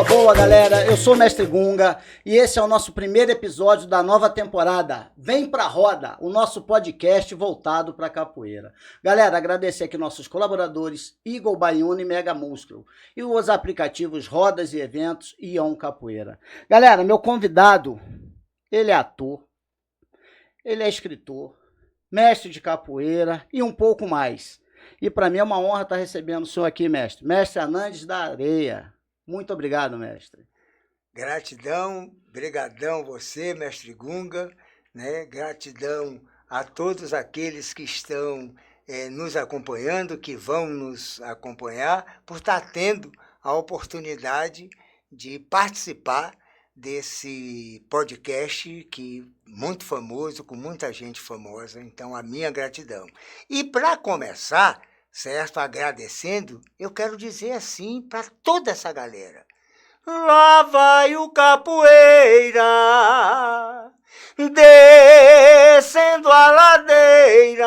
Boa, galera, eu sou o Mestre Gunga e esse é o nosso primeiro episódio da nova temporada Vem Pra Roda, o nosso podcast voltado para capoeira. Galera, agradecer aqui nossos colaboradores Eagle Baiuna e Mega Músculo e os aplicativos Rodas e Eventos e Ion Capoeira. Galera, meu convidado, ele é ator, ele é escritor, mestre de capoeira e um pouco mais. E para mim é uma honra estar recebendo o senhor aqui, mestre. Mestre Anandes da Areia. Muito obrigado, mestre. Gratidão, brigadão você, mestre Gunga, né? Gratidão a todos aqueles que estão nos acompanhando, que vão nos acompanhar, por estar tendo a oportunidade de participar desse podcast que muito famoso, com muita gente famosa. Então, a minha gratidão. E para começar, certo, agradecendo, eu quero dizer assim para toda essa galera. Lá vai o capoeira, descendo a ladeira,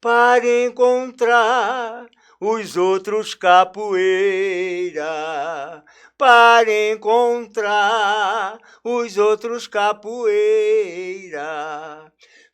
para encontrar os outros capoeira, para encontrar os outros capoeira,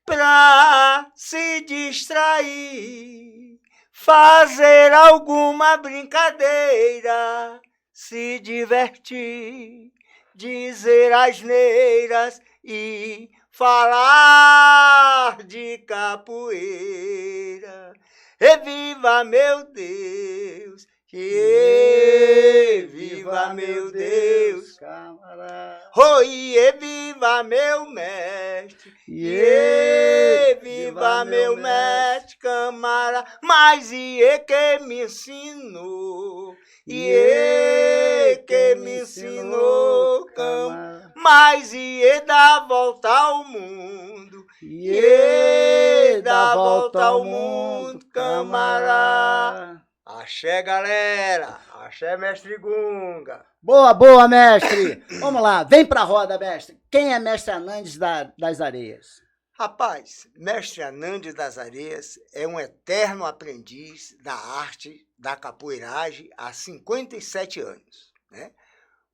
pra se distrair, fazer alguma brincadeira, se divertir, dizer asneiras e falar de capoeira. E viva meu Deus, e viva meu Deus, camarada. Oi, e viva meu mestre, e viva meu mestre, camarada, mas e que me ensinou, e que me ensinou, camarada, mas e dá volta ao mundo, e dá volta ao mundo, camarada. Axé, galera, axé, mestre Gunga. Boa, mestre. Vamos lá, vem pra roda, mestre. Quem é mestre Anandes das Areias? Rapaz, mestre Anandes das Areias é um eterno aprendiz da arte da capoeiragem há 57 anos, né?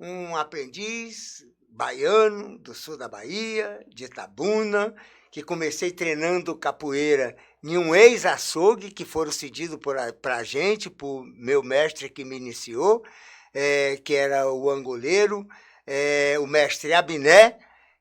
Um aprendiz baiano do sul da Bahia, de Itabuna, que comecei treinando capoeira em um ex-açougue que foram cedidos para a gente, por meu mestre que me iniciou, que era o angoleiro, o mestre Abiné,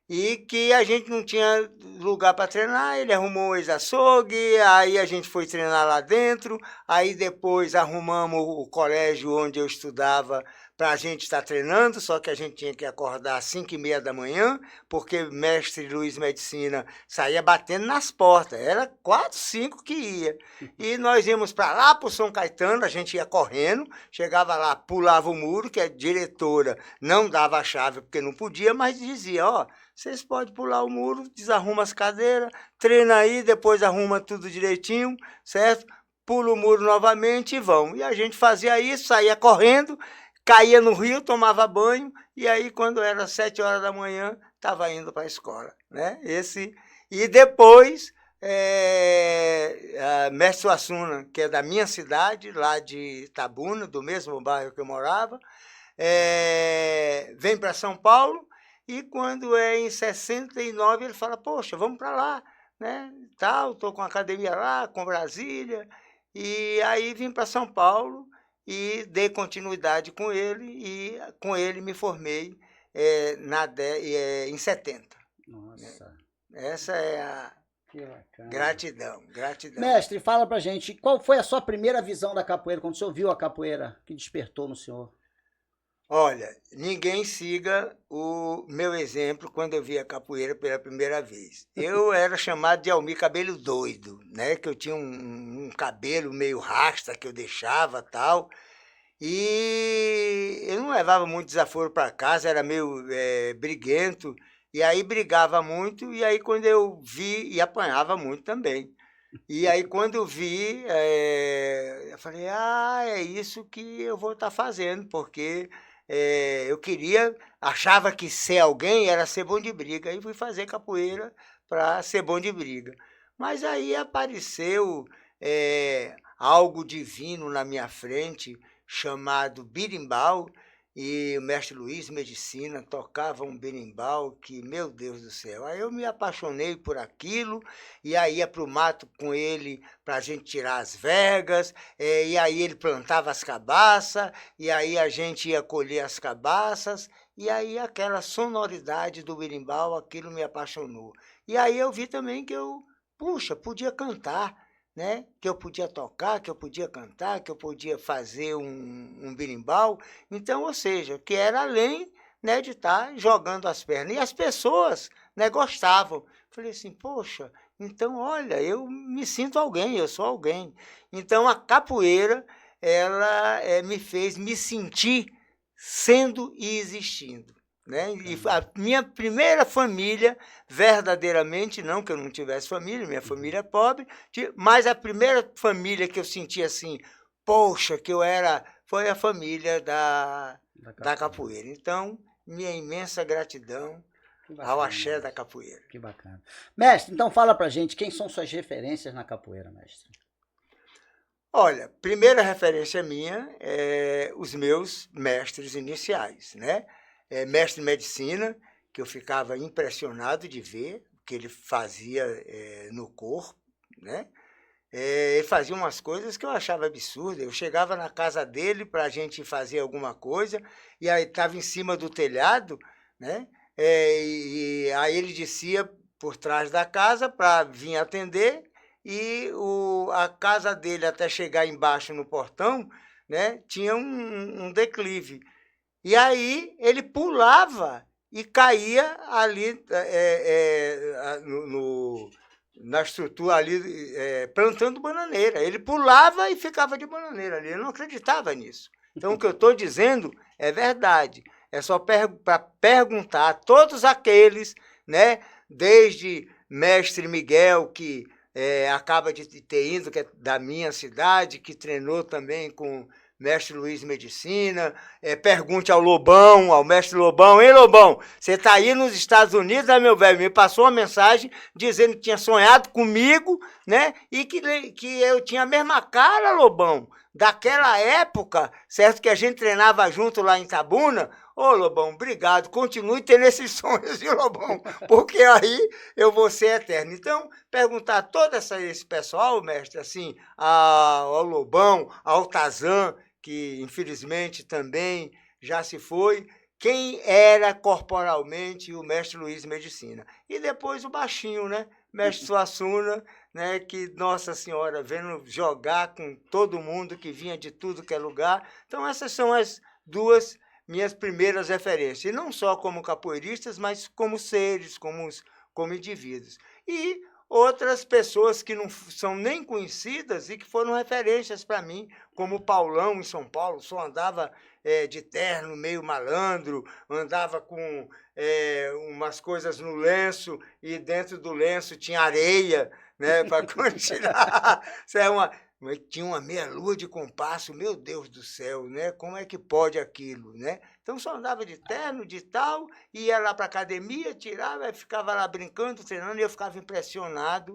e que a gente não tinha lugar para treinar, ele arrumou um ex-açougue, aí a gente foi treinar lá dentro, aí depois arrumamos o colégio onde eu estudava para a gente estar treinando, só que a gente tinha que acordar às 5h30 da manhã, porque o mestre Luiz Medicina saía batendo nas portas, era 4, 5 que ia. E nós íamos para lá, para o São Caetano, a gente ia correndo, chegava lá, pulava o muro, que a diretora não dava a chave porque não podia, mas dizia, ó, vocês podem pular o muro, desarruma as cadeiras, treina aí, depois arruma tudo direitinho, certo? Pula o muro novamente e vão. E a gente fazia isso, saía correndo, caía no rio, tomava banho, e aí quando era 7 horas da manhã, estava indo para a escola, né? E depois, a mestre Suassuna, que é da minha cidade, lá de Itabuna, do mesmo bairro que eu morava, vem para São Paulo, e quando é em 69, ele fala, poxa, vamos para lá, né? Estou com a academia lá, com Brasília, e aí vim para São Paulo e dei continuidade com ele, e com ele me formei em 70. Nossa. Essa é a gratidão. Mestre, fala pra gente, qual foi a sua primeira visão da capoeira, quando o senhor viu a capoeira que despertou no senhor? Olha, ninguém siga o meu exemplo quando eu vi a capoeira pela primeira vez. Eu era chamado de Almir Cabelo Doido, né? Que eu tinha um cabelo meio rasta que eu deixava tal. E eu não levava muito desaforo para casa, era meio briguento. E aí brigava muito, e aí quando eu vi, e apanhava muito também. E aí quando eu vi, eu falei, é isso que eu vou estar fazendo, porque eu achava que ser alguém era ser bom de briga, aí fui fazer capoeira para ser bom de briga. Mas aí apareceu algo divino na minha frente, chamado berimbau, e o mestre Luiz Medicina tocava um berimbau que, meu Deus do céu, aí eu me apaixonei por aquilo, e aí ia para o mato com ele para a gente tirar as vergas, e aí ele plantava as cabaças, e aí a gente ia colher as cabaças, e aí aquela sonoridade do berimbau, aquilo me apaixonou. E aí eu vi também que puxa, podia cantar, né? Que eu podia tocar, que eu podia cantar, que eu podia fazer um berimbau. Então, ou seja, que era além, né, de estar jogando as pernas. E as pessoas, né, gostavam. Falei assim, poxa, então, olha, eu me sinto alguém, eu sou alguém. Então, a capoeira, ela me fez me sentir sendo e existindo. Né? E a minha primeira família, verdadeiramente, não que eu não tivesse família, minha família é pobre, mas a primeira família que eu senti assim, poxa, que eu era, foi a família da capoeira. Então, minha imensa gratidão ao axé da capoeira. Que bacana. Mestre, então fala pra gente, quem são suas referências na capoeira, mestre? Olha, primeira referência minha é os meus mestres iniciais, né? Mestre de medicina, que eu ficava impressionado de ver o que ele fazia no corpo, né? Ele fazia umas coisas que eu achava absurdas. Eu chegava na casa dele para a gente fazer alguma coisa, e aí estava em cima do telhado, né? E aí ele descia por trás da casa para vir atender, e a casa dele até chegar embaixo no portão, né, tinha um declive. E aí ele pulava e caía ali na estrutura ali, plantando bananeira. Ele pulava e ficava de bananeira ali. Eu não acreditava nisso. Então, o que eu estou dizendo é verdade. É só para perguntar a todos aqueles, né, desde mestre Miguel, que acaba de ter ido, que é da minha cidade, que treinou também com mestre Luiz Medicina, pergunte ao Lobão, ao mestre Lobão, hein, Lobão, você está aí nos Estados Unidos, né, meu velho? Me passou uma mensagem dizendo que tinha sonhado comigo, né, e que eu tinha a mesma cara, Lobão, daquela época, certo, que a gente treinava junto lá em Itabuna. Ô, Lobão, obrigado, continue tendo esses sonhos, viu, Lobão? Porque aí eu vou ser eterno. Então, perguntar a todo esse pessoal, mestre, assim, ao Lobão, ao Tazan, que infelizmente também já se foi, quem era corporalmente o mestre Luiz Medicina. E depois o baixinho, né? Mestre Suassuna, né? Que, Nossa Senhora, vendo jogar com todo mundo que vinha de tudo que é lugar. Então, essas são as duas minhas primeiras referências. E não só como capoeiristas, mas como seres, como indivíduos. E outras pessoas que não são nem conhecidas e que foram referências para mim, como o Paulão, em São Paulo. Só andava de terno, meio malandro, andava com umas coisas no lenço, e dentro do lenço tinha areia, né, para tirar. Tinha uma meia-lua de compasso, meu Deus do céu, né? Como é que pode aquilo, né? Então, só andava de terno, de tal, ia lá para a academia, tirava, ficava lá brincando, treinando, e eu ficava impressionado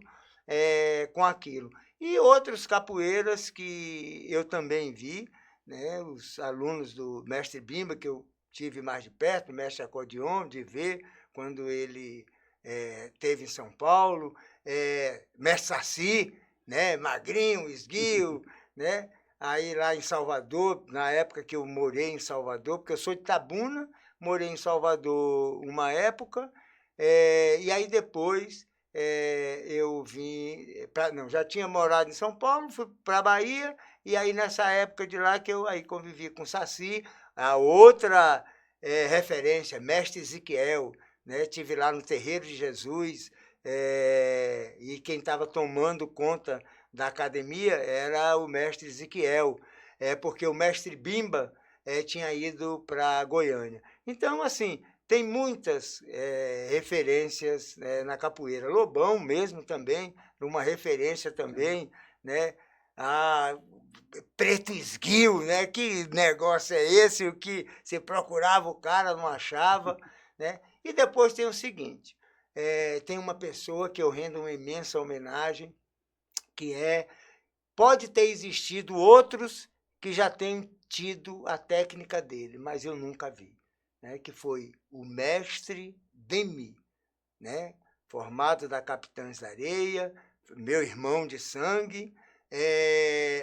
com aquilo. E outros capoeiras que eu também vi, né? Os alunos do mestre Bimba, que eu tive mais de perto, o mestre Acordeon, de ver quando ele esteve em São Paulo, mestre Saci, né, magrinho, esguio, né? Aí lá em Salvador, na época que eu morei em Salvador, porque eu sou de Itabuna, morei em Salvador uma época, e aí depois eu vim, já tinha morado em São Paulo, fui para a Bahia, e aí nessa época de lá que eu aí convivi com o Saci, a outra referência, mestre Ezequiel, né? Tive lá no Terreiro de Jesus, e quem estava tomando conta da academia era o mestre Ezequiel, porque o mestre Bimba tinha ido para Goiânia. Então, assim, tem muitas referências na capoeira. Lobão mesmo também, uma referência também, né? preto esguio, né? Que negócio é esse? O que você procurava o cara, não achava, né? E depois tem o seguinte, tem uma pessoa que eu rendo uma imensa homenagem, que pode ter existido outros que já têm tido a técnica dele, mas eu nunca vi, né? Que foi o mestre Demy, né? Formado da Capitães da Areia, meu irmão de sangue,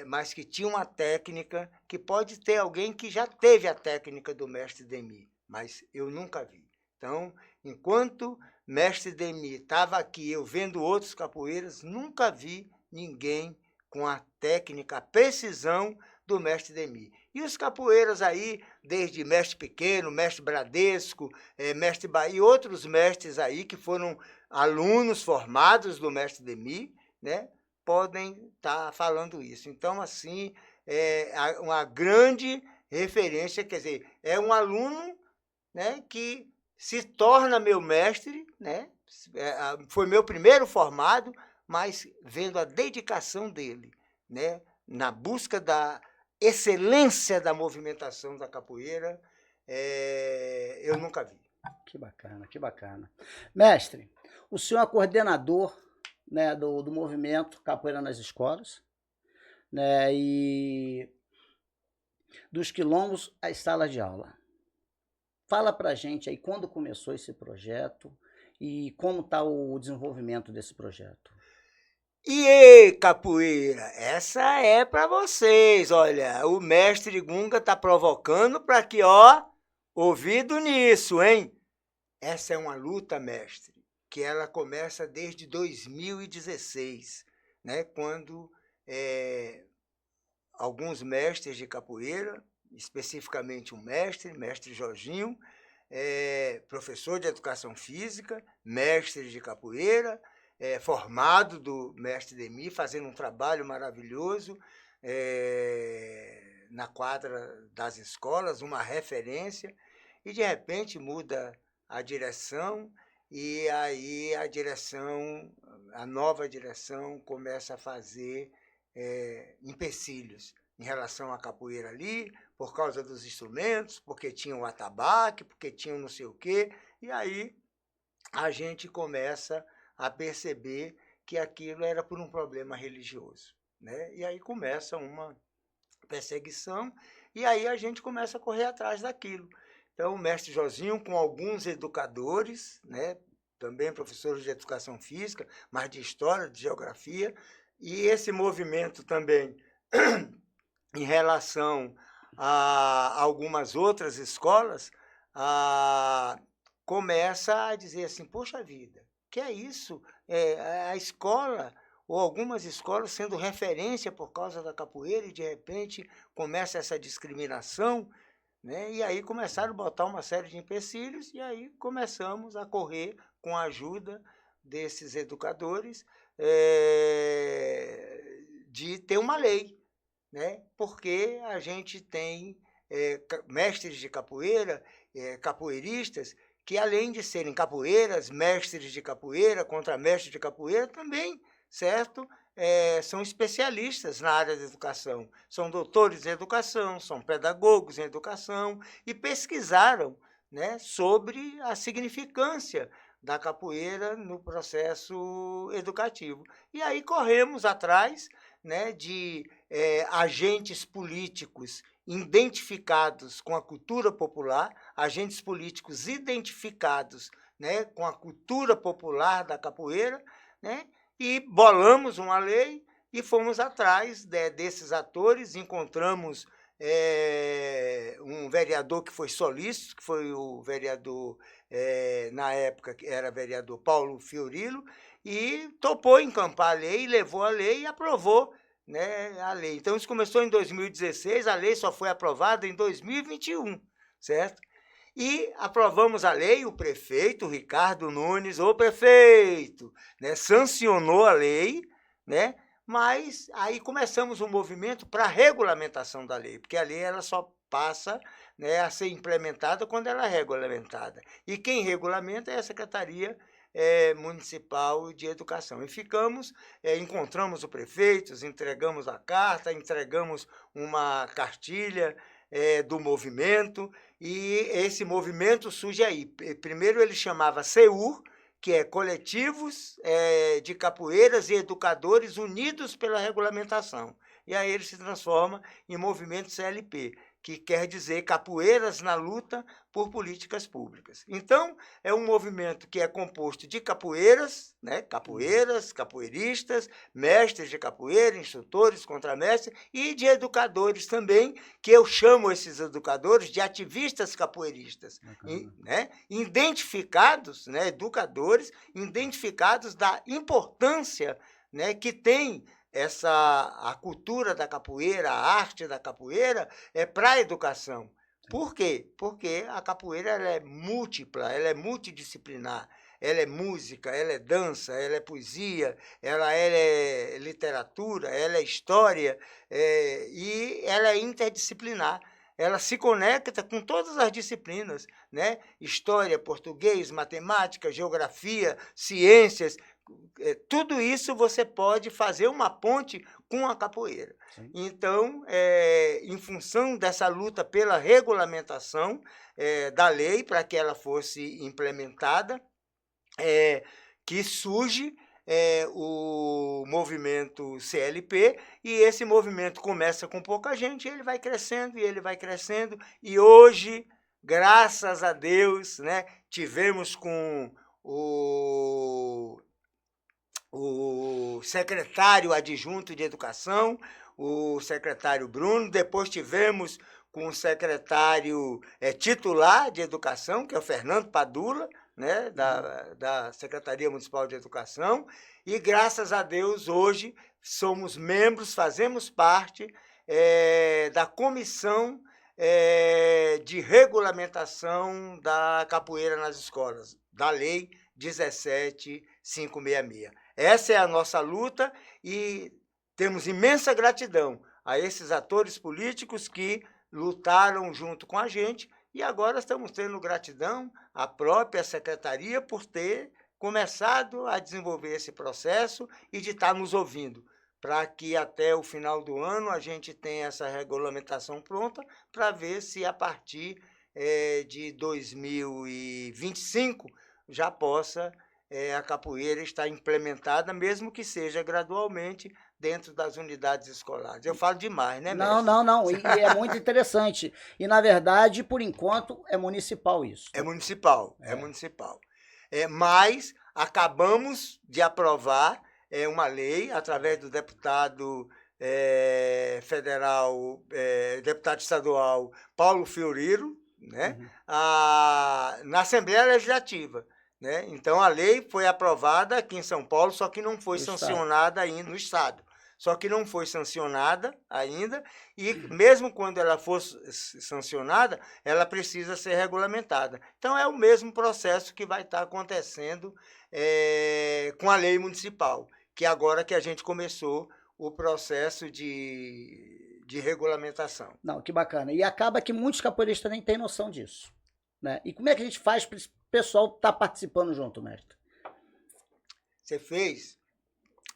mas que tinha uma técnica, que pode ter alguém que já teve a técnica do mestre Demy, mas eu nunca vi. Então, enquanto mestre Demy estava aqui, eu vendo outros capoeiras, nunca vi ninguém com a técnica, a precisão do mestre Demy. E os capoeiras aí, desde mestre Pequeno, mestre Bradesco, mestre Bahia, e outros mestres aí que foram alunos formados do mestre Demy, né, podem estar falando isso. Então, assim, é uma grande referência, quer dizer, é um aluno, né, que se torna meu mestre, né, foi meu primeiro formado, mas vendo a dedicação dele, né, na busca da excelência da movimentação da capoeira, eu nunca vi. Que bacana, que bacana. Mestre, o senhor é coordenador, né, do movimento Capoeira nas Escolas, né, e dos quilombos às salas de aula. Fala pra gente aí quando começou esse projeto e como está o desenvolvimento desse projeto. E aí, capoeira, essa é para vocês. Olha, o mestre Gunga tá provocando para que, ouvido nisso, hein? Essa é uma luta, mestre, que ela começa desde 2016, né? Quando alguns mestres de capoeira, especificamente um mestre Jorginho, professor de educação física, mestre de capoeira, formado do mestre Demy, fazendo um trabalho maravilhoso na quadra das escolas, uma referência, e de repente muda a direção, e aí a nova direção começa a fazer empecilhos em relação à capoeira ali, por causa dos instrumentos, porque tinha o atabaque, porque tinha não sei o quê, e aí a gente começa a perceber que aquilo era por um problema religioso, né? E aí começa uma perseguição, e aí a gente começa a correr atrás daquilo. Então, o mestre Josinho, com alguns educadores, né, também professores de educação física, mas de história, de geografia, e esse movimento também em relação a algumas outras escolas, começa a dizer assim, poxa vida, que é isso? A escola, ou algumas escolas sendo referência por causa da capoeira, e de repente começa essa discriminação, né? E aí começaram a botar uma série de empecilhos, e aí começamos a correr com a ajuda desses educadores de ter uma lei, né? Porque a gente tem mestres de capoeira, capoeiristas, que além de serem capoeiras, mestres de capoeira, contramestres de capoeira, também, certo? São especialistas na área da educação, são doutores em educação, são pedagogos em educação, e pesquisaram, né, sobre a significância da capoeira no processo educativo. E aí corremos atrás, né, de agentes políticos identificados com a cultura popular, agentes políticos identificados, né, com a cultura popular da capoeira, né, e bolamos uma lei e fomos atrás desses atores, encontramos um vereador que foi solícito, que foi o vereador, na época, que era vereador Paulo Fiorilo, e topou encampar a lei, levou a lei e aprovou, né, a lei. Então, isso começou em 2016, a lei só foi aprovada em 2021, certo? E aprovamos a lei, o prefeito Ricardo Nunes, o prefeito, né, sancionou a lei, né, mas aí começamos um movimento para a regulamentação da lei, porque a lei ela só passa, né, a ser implementada quando ela é regulamentada. E quem regulamenta é a Secretaria municipal de educação. E ficamos, encontramos o prefeito, entregamos a carta, entregamos uma cartilha do movimento, e esse movimento surge aí. Primeiro ele chamava CEUR, que é Coletivos de Capoeiras e Educadores Unidos pela Regulamentação. E aí ele se transforma em Movimento CLP, que quer dizer Capoeiras na Luta por Políticas Públicas. Então, é um movimento que é composto de capoeiras, né? Capoeiras, capoeiristas, mestres de capoeira, instrutores, contramestres, e de educadores também, que eu chamo esses educadores de ativistas capoeiristas, né? Identificados, né? Educadores, identificados da importância, né? Que tem a cultura da capoeira, a arte da capoeira, para a educação. Por quê? Porque a capoeira ela é múltipla, ela é multidisciplinar, ela é música, ela é dança, ela é poesia, ela é literatura, ela é história, e ela é interdisciplinar. Ela se conecta com todas as disciplinas, né? História, português, matemática, geografia, ciências. Tudo isso você pode fazer uma ponte com a capoeira. Sim. Então, em função dessa luta pela regulamentação da lei, para que ela fosse implementada, que surge o movimento CLP, e esse movimento começa com pouca gente, ele vai crescendo, e ele vai crescendo, e hoje, graças a Deus, né, tivemos com o secretário adjunto de Educação, o secretário Bruno, depois tivemos com o secretário titular de Educação, que é o Fernando Padula, né, da Secretaria Municipal de Educação, e graças a Deus hoje somos membros, fazemos parte da comissão de regulamentação da capoeira nas escolas, da Lei 17.566. Essa é a nossa luta e temos imensa gratidão a esses atores políticos que lutaram junto com a gente, e agora estamos tendo gratidão à própria secretaria por ter começado a desenvolver esse processo e de estar nos ouvindo, para que até o final do ano a gente tenha essa regulamentação pronta, para ver se a partir de 2025 já possa a capoeira estar implementada, mesmo que seja gradualmente, dentro das unidades escolares. Eu falo demais, né, mestre? Não. E é muito interessante. E, na verdade, por enquanto, é municipal isso. É municipal, é municipal. Mas acabamos de aprovar uma lei, através do deputado federal, deputado estadual Paulo Fiorilo, né? Na Assembleia Legislativa. Né? Então, a lei foi aprovada aqui em São Paulo, só que não foi sancionada ainda no Estado. Só que não foi sancionada ainda, e mesmo quando ela for sancionada, ela precisa ser regulamentada. Então, é o mesmo processo que vai estar acontecendo com a lei municipal, que agora que a gente começou o processo de regulamentação. Não, que bacana. E acaba que muitos capoeiristas nem têm noção disso. Né? E como é que a gente faz para esse pessoal estar participando junto, mestre? Você fez,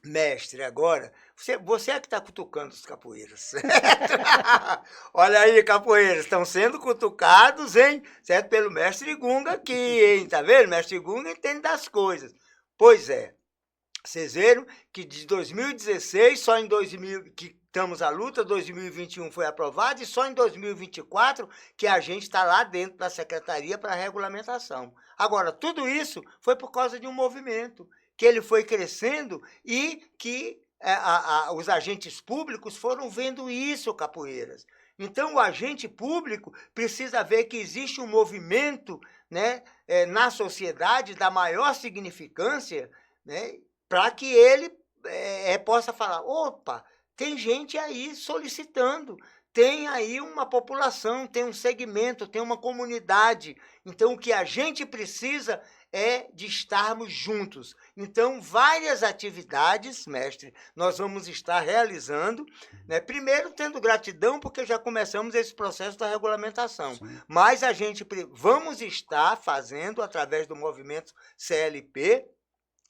mestre, agora, você é que está cutucando os capoeiras, certo? Olha aí, capoeiras, estão sendo cutucados, hein? Certo? Pelo mestre Gunga aqui, hein? Tá vendo? Mestre Gunga entende das coisas. Pois é, vocês viram que de 2016, só em 2000... que estamos à luta, 2021 foi aprovado, e só em 2024 que a gente está lá dentro da Secretaria para a regulamentação. Agora, tudo isso foi por causa de um movimento, que ele foi crescendo e que os agentes públicos foram vendo isso, capoeiras. Então, o agente público precisa ver que existe um movimento, né, na sociedade da maior significância, né, para que ele possa falar, opa, tem gente aí solicitando, tem aí uma população, tem um segmento, tem uma comunidade. Então, o que a gente precisa é de estarmos juntos. Então, várias atividades, mestre, nós vamos estar realizando, né? Primeiro, tendo gratidão, porque já começamos esse processo da regulamentação. Sim. Mas a gente vamos estar fazendo, através do movimento CLP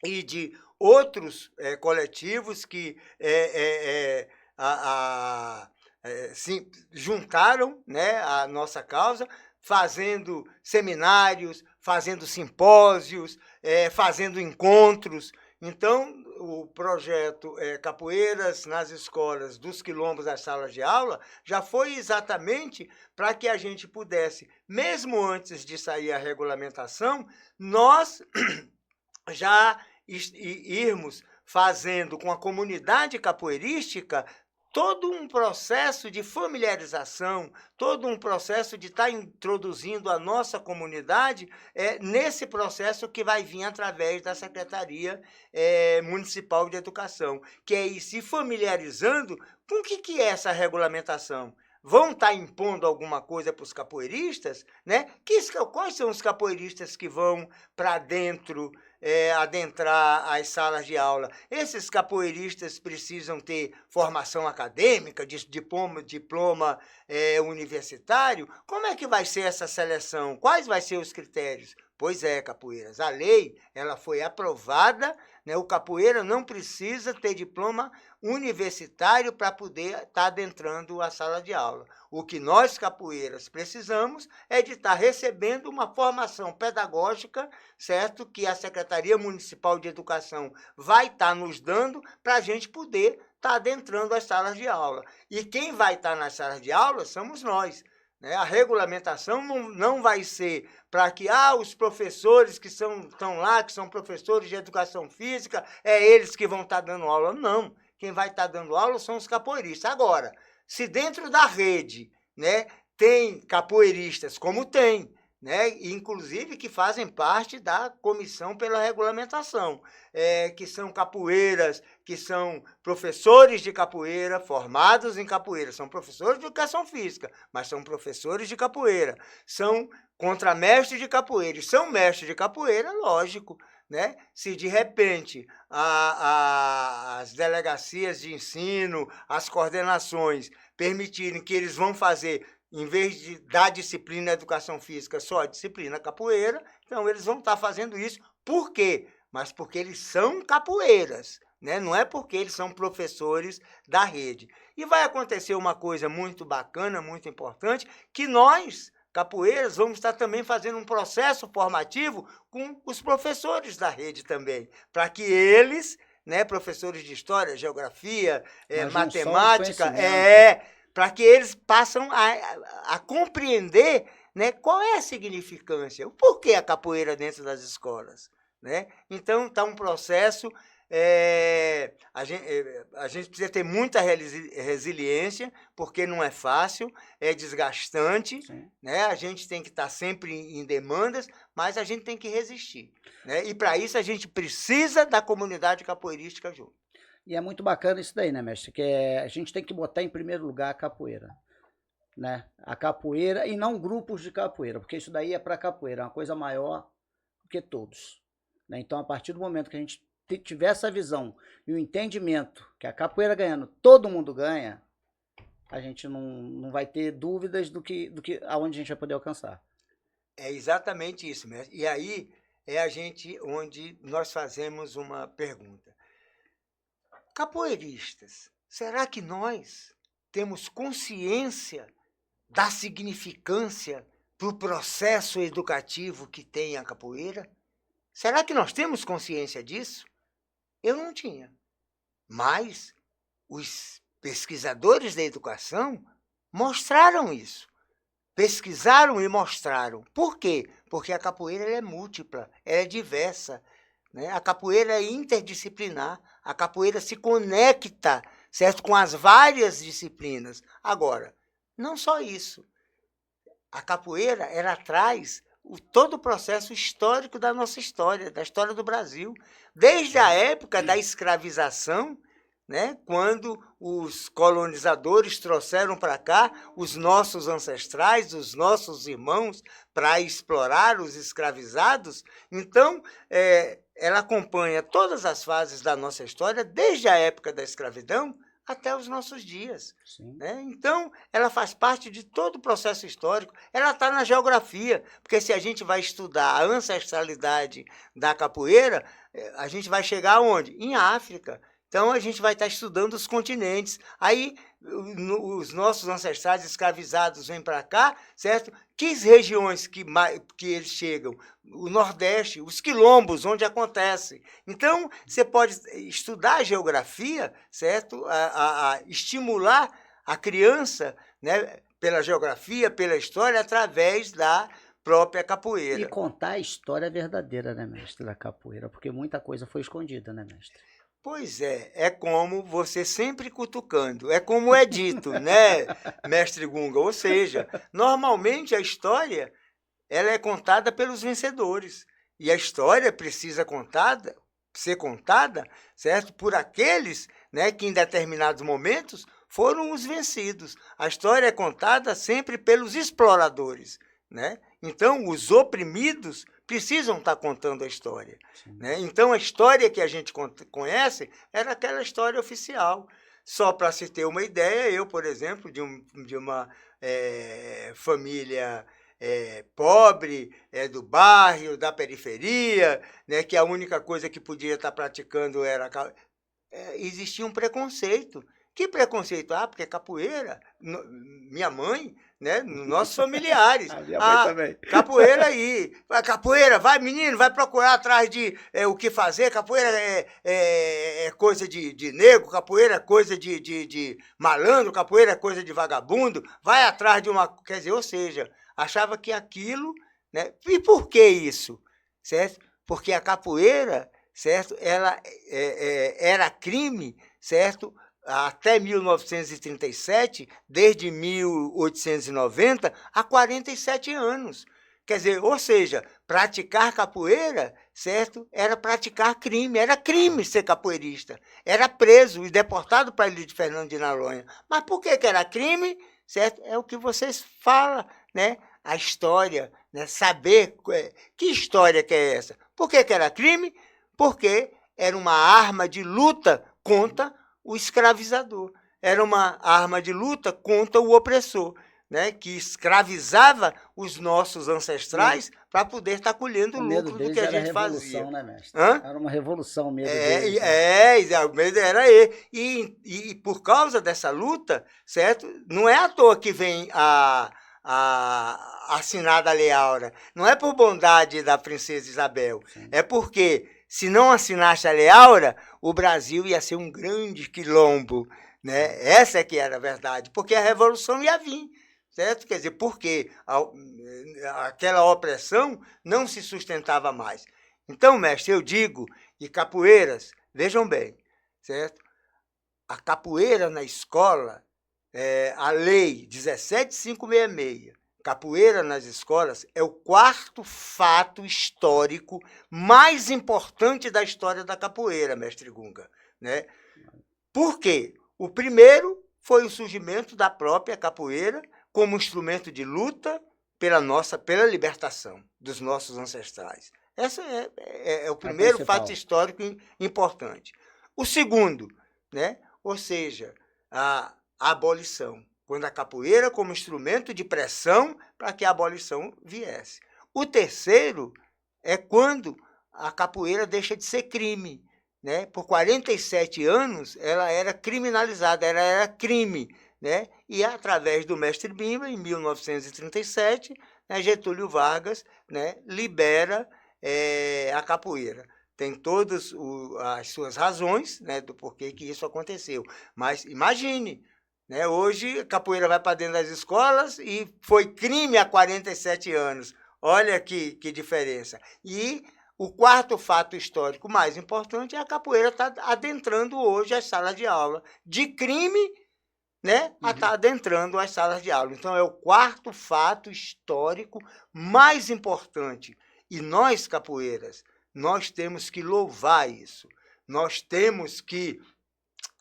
e de outros coletivos que se juntaram, né, à nossa causa, fazendo seminários, fazendo simpósios, fazendo encontros. Então, o projeto Capoeiras nas Escolas, dos Quilombos às Salas de Aula, já foi exatamente para que a gente pudesse, mesmo antes de sair a regulamentação, nós já irmos fazendo com a comunidade capoeirística todo um processo de familiarização, todo um processo de estar introduzindo a nossa comunidade nesse processo que vai vir através da Secretaria Municipal de Educação, que é ir se familiarizando com o que é essa regulamentação. Vão estar impondo alguma coisa para os capoeiristas, né? Quais são os capoeiristas que vão para dentro, adentrar as salas de aula? Esses capoeiristas precisam ter formação acadêmica, diploma universitário? Como é que vai ser essa seleção? Quais vão ser os critérios? Pois é, capoeiras, a lei ela foi aprovada, né? O capoeira não precisa ter diploma universitário para poder estar adentrando a sala de aula. O que nós, capoeiras, precisamos é de estar recebendo uma formação pedagógica, certo? Que a Secretaria Municipal de Educação vai estar nos dando para a gente poder estar adentrando as salas de aula. E quem vai estar nas salas de aula somos nós. A regulamentação não vai ser para que os professores que estão lá, que são professores de educação física, eles que vão estar dando aula. Não. Quem vai estar dando aula são os capoeiristas. Agora, se dentro da rede, né, tem capoeiristas, como tem, né, inclusive que fazem parte da comissão pela regulamentação, que são capoeiras, que são professores de capoeira, formados em capoeira, são professores de educação física, mas são professores de capoeira, são contramestres de capoeira, e são mestres de capoeira, lógico, né? Se de repente as delegacias de ensino, as coordenações permitirem que eles vão fazer, em vez de dar disciplina na educação física, só a disciplina capoeira, então eles vão estar fazendo isso. Por quê? Mas porque eles são capoeiras, né? Não é porque eles são professores da rede. E vai acontecer uma coisa muito bacana, muito importante, que nós, capoeiras, vamos estar também fazendo um processo formativo com os professores da rede também, para que eles, né, professores de história, geografia, matemática, para que eles passem a compreender, né, qual é a significância, o porquê a capoeira dentro das escolas, né? Então, está um processo, a gente precisa ter muita resiliência, porque não é fácil, é desgastante, né? A gente tem que estar sempre em demandas, mas a gente tem que resistir, né? E para isso a gente precisa da comunidade capoeirística junto. E é muito bacana isso daí, né, mestre? Que a gente tem que botar em primeiro lugar a capoeira, né? A capoeira e não grupos de capoeira, porque isso daí é para capoeira, é uma coisa maior do que todos, né? Então, a partir do momento que a gente tiver essa visão e o entendimento que a capoeira ganhando, todo mundo ganha, a gente não vai ter dúvidas do que aonde a gente vai poder alcançar. É exatamente isso, mestre. E aí onde nós fazemos uma pergunta. Capoeiristas, será que nós temos consciência da significância do processo educativo que tem a capoeira? Será que nós temos consciência disso? Eu não tinha. Mas os pesquisadores da educação mostraram isso. Pesquisaram e mostraram. Por quê? Porque a capoeira é múltipla, ela é diversa, né? A capoeira é interdisciplinar, a capoeira se conecta, certo, com as várias disciplinas. Agora, não só isso. A capoeira, ela traz todo o processo histórico da nossa história, da história do Brasil. Desde a época da escravização, né, quando os colonizadores trouxeram para cá os nossos ancestrais, os nossos irmãos, para explorar os escravizados. Então, ela acompanha todas as fases da nossa história, desde a época da escravidão até os nossos dias. Né? Então, ela faz parte de todo o processo histórico. Ela está na geografia, porque se a gente vai estudar a ancestralidade da capoeira, a gente vai chegar aonde? Em África. Então, a gente vai estar estudando os continentes. Aí, os nossos ancestrais escravizados vêm para cá, certo? Que regiões que eles chegam? O Nordeste, os quilombos, onde acontece. Então, você pode estudar a geografia, certo? Estimular a criança, né? Pela geografia, pela história, através da própria capoeira. E contar a história verdadeira, né, mestre, da capoeira? Porque muita coisa foi escondida, né, mestre? Pois é como você sempre cutucando, é como é dito, né, mestre Gunga? Ou seja, normalmente a história ela é contada pelos vencedores, e a história precisa ser contada, certo? Por aqueles, né, que em determinados momentos foram os vencidos. A história é contada sempre pelos exploradores, né? Então, os oprimidos precisam estar contando a história. Né? Então, a história que a gente conhece era aquela história oficial. Só para se ter uma ideia, eu, por exemplo, de uma família pobre, do bairro, da periferia, né, que a única coisa que podia estar praticando era... existia um preconceito. Que preconceito? Porque capoeira, minha mãe, né, nossos familiares. A minha mãe também. Capoeira aí. Capoeira, vai menino, vai procurar atrás de o que fazer. Capoeira é coisa de negro, capoeira é coisa de malandro, capoeira é coisa de vagabundo. Vai atrás de uma... Quer dizer, ou seja, achava que aquilo... Né, e por que isso? Certo? Porque a capoeira, certo, ela era crime, certo? Até 1937, desde 1890, há 47 anos. Quer dizer, ou seja, praticar capoeira, certo, era praticar crime, era crime ser capoeirista. Era preso e deportado para a ilha de Fernando de Noronha. Mas por que era crime? Certo? É o que vocês falam, né? A história, né? Saber que história que é essa. Por que era crime? Porque era uma arma de luta contra o escravizador. Era uma arma de luta contra o opressor, né, que escravizava os nossos ancestrais para poder estar colhendo o lucro do que a gente fazia. Né, mestre? Hã? Era uma revolução mesmo. O medo era ele. E por causa dessa luta, certo? Não é à toa que vem a assinada a Lei Áurea. Não é por bondade da princesa Isabel. Sim. É porque, se não assinasse a Lei Áurea, o Brasil ia ser um grande quilombo. Né? Essa é que era a verdade, porque a revolução ia vir. Certo? Quer dizer, porque aquela opressão não se sustentava mais. Então, mestre, eu digo, e capoeiras, vejam bem, certo? A capoeira na escola, a lei 17566, capoeira nas escolas, é o quarto fato histórico mais importante da história da capoeira, mestre Gunga. Né? Por quê? O primeiro foi o surgimento da própria capoeira como instrumento de luta pela libertação dos nossos ancestrais. Esse é o primeiro fato histórico importante. O segundo, né? Ou seja, a abolição, quando a capoeira como instrumento de pressão para que a abolição viesse. O terceiro é quando a capoeira deixa de ser crime. Né? Por 47 anos, ela era criminalizada, ela era crime. Né? E através do mestre Bimba, em 1937, né, Getúlio Vargas, né, libera a capoeira. Tem todas as suas razões, né, do porquê que isso aconteceu. Mas imagine, né, hoje a capoeira vai para dentro das escolas e foi crime há 47 anos. Olha que diferença. E o quarto fato histórico mais importante é a capoeira estar adentrando hoje as salas de aula de crime, né, a estar adentrando as salas de aula. Então, é o quarto fato histórico mais importante. E nós, capoeiras, nós temos que louvar isso. Nós temos que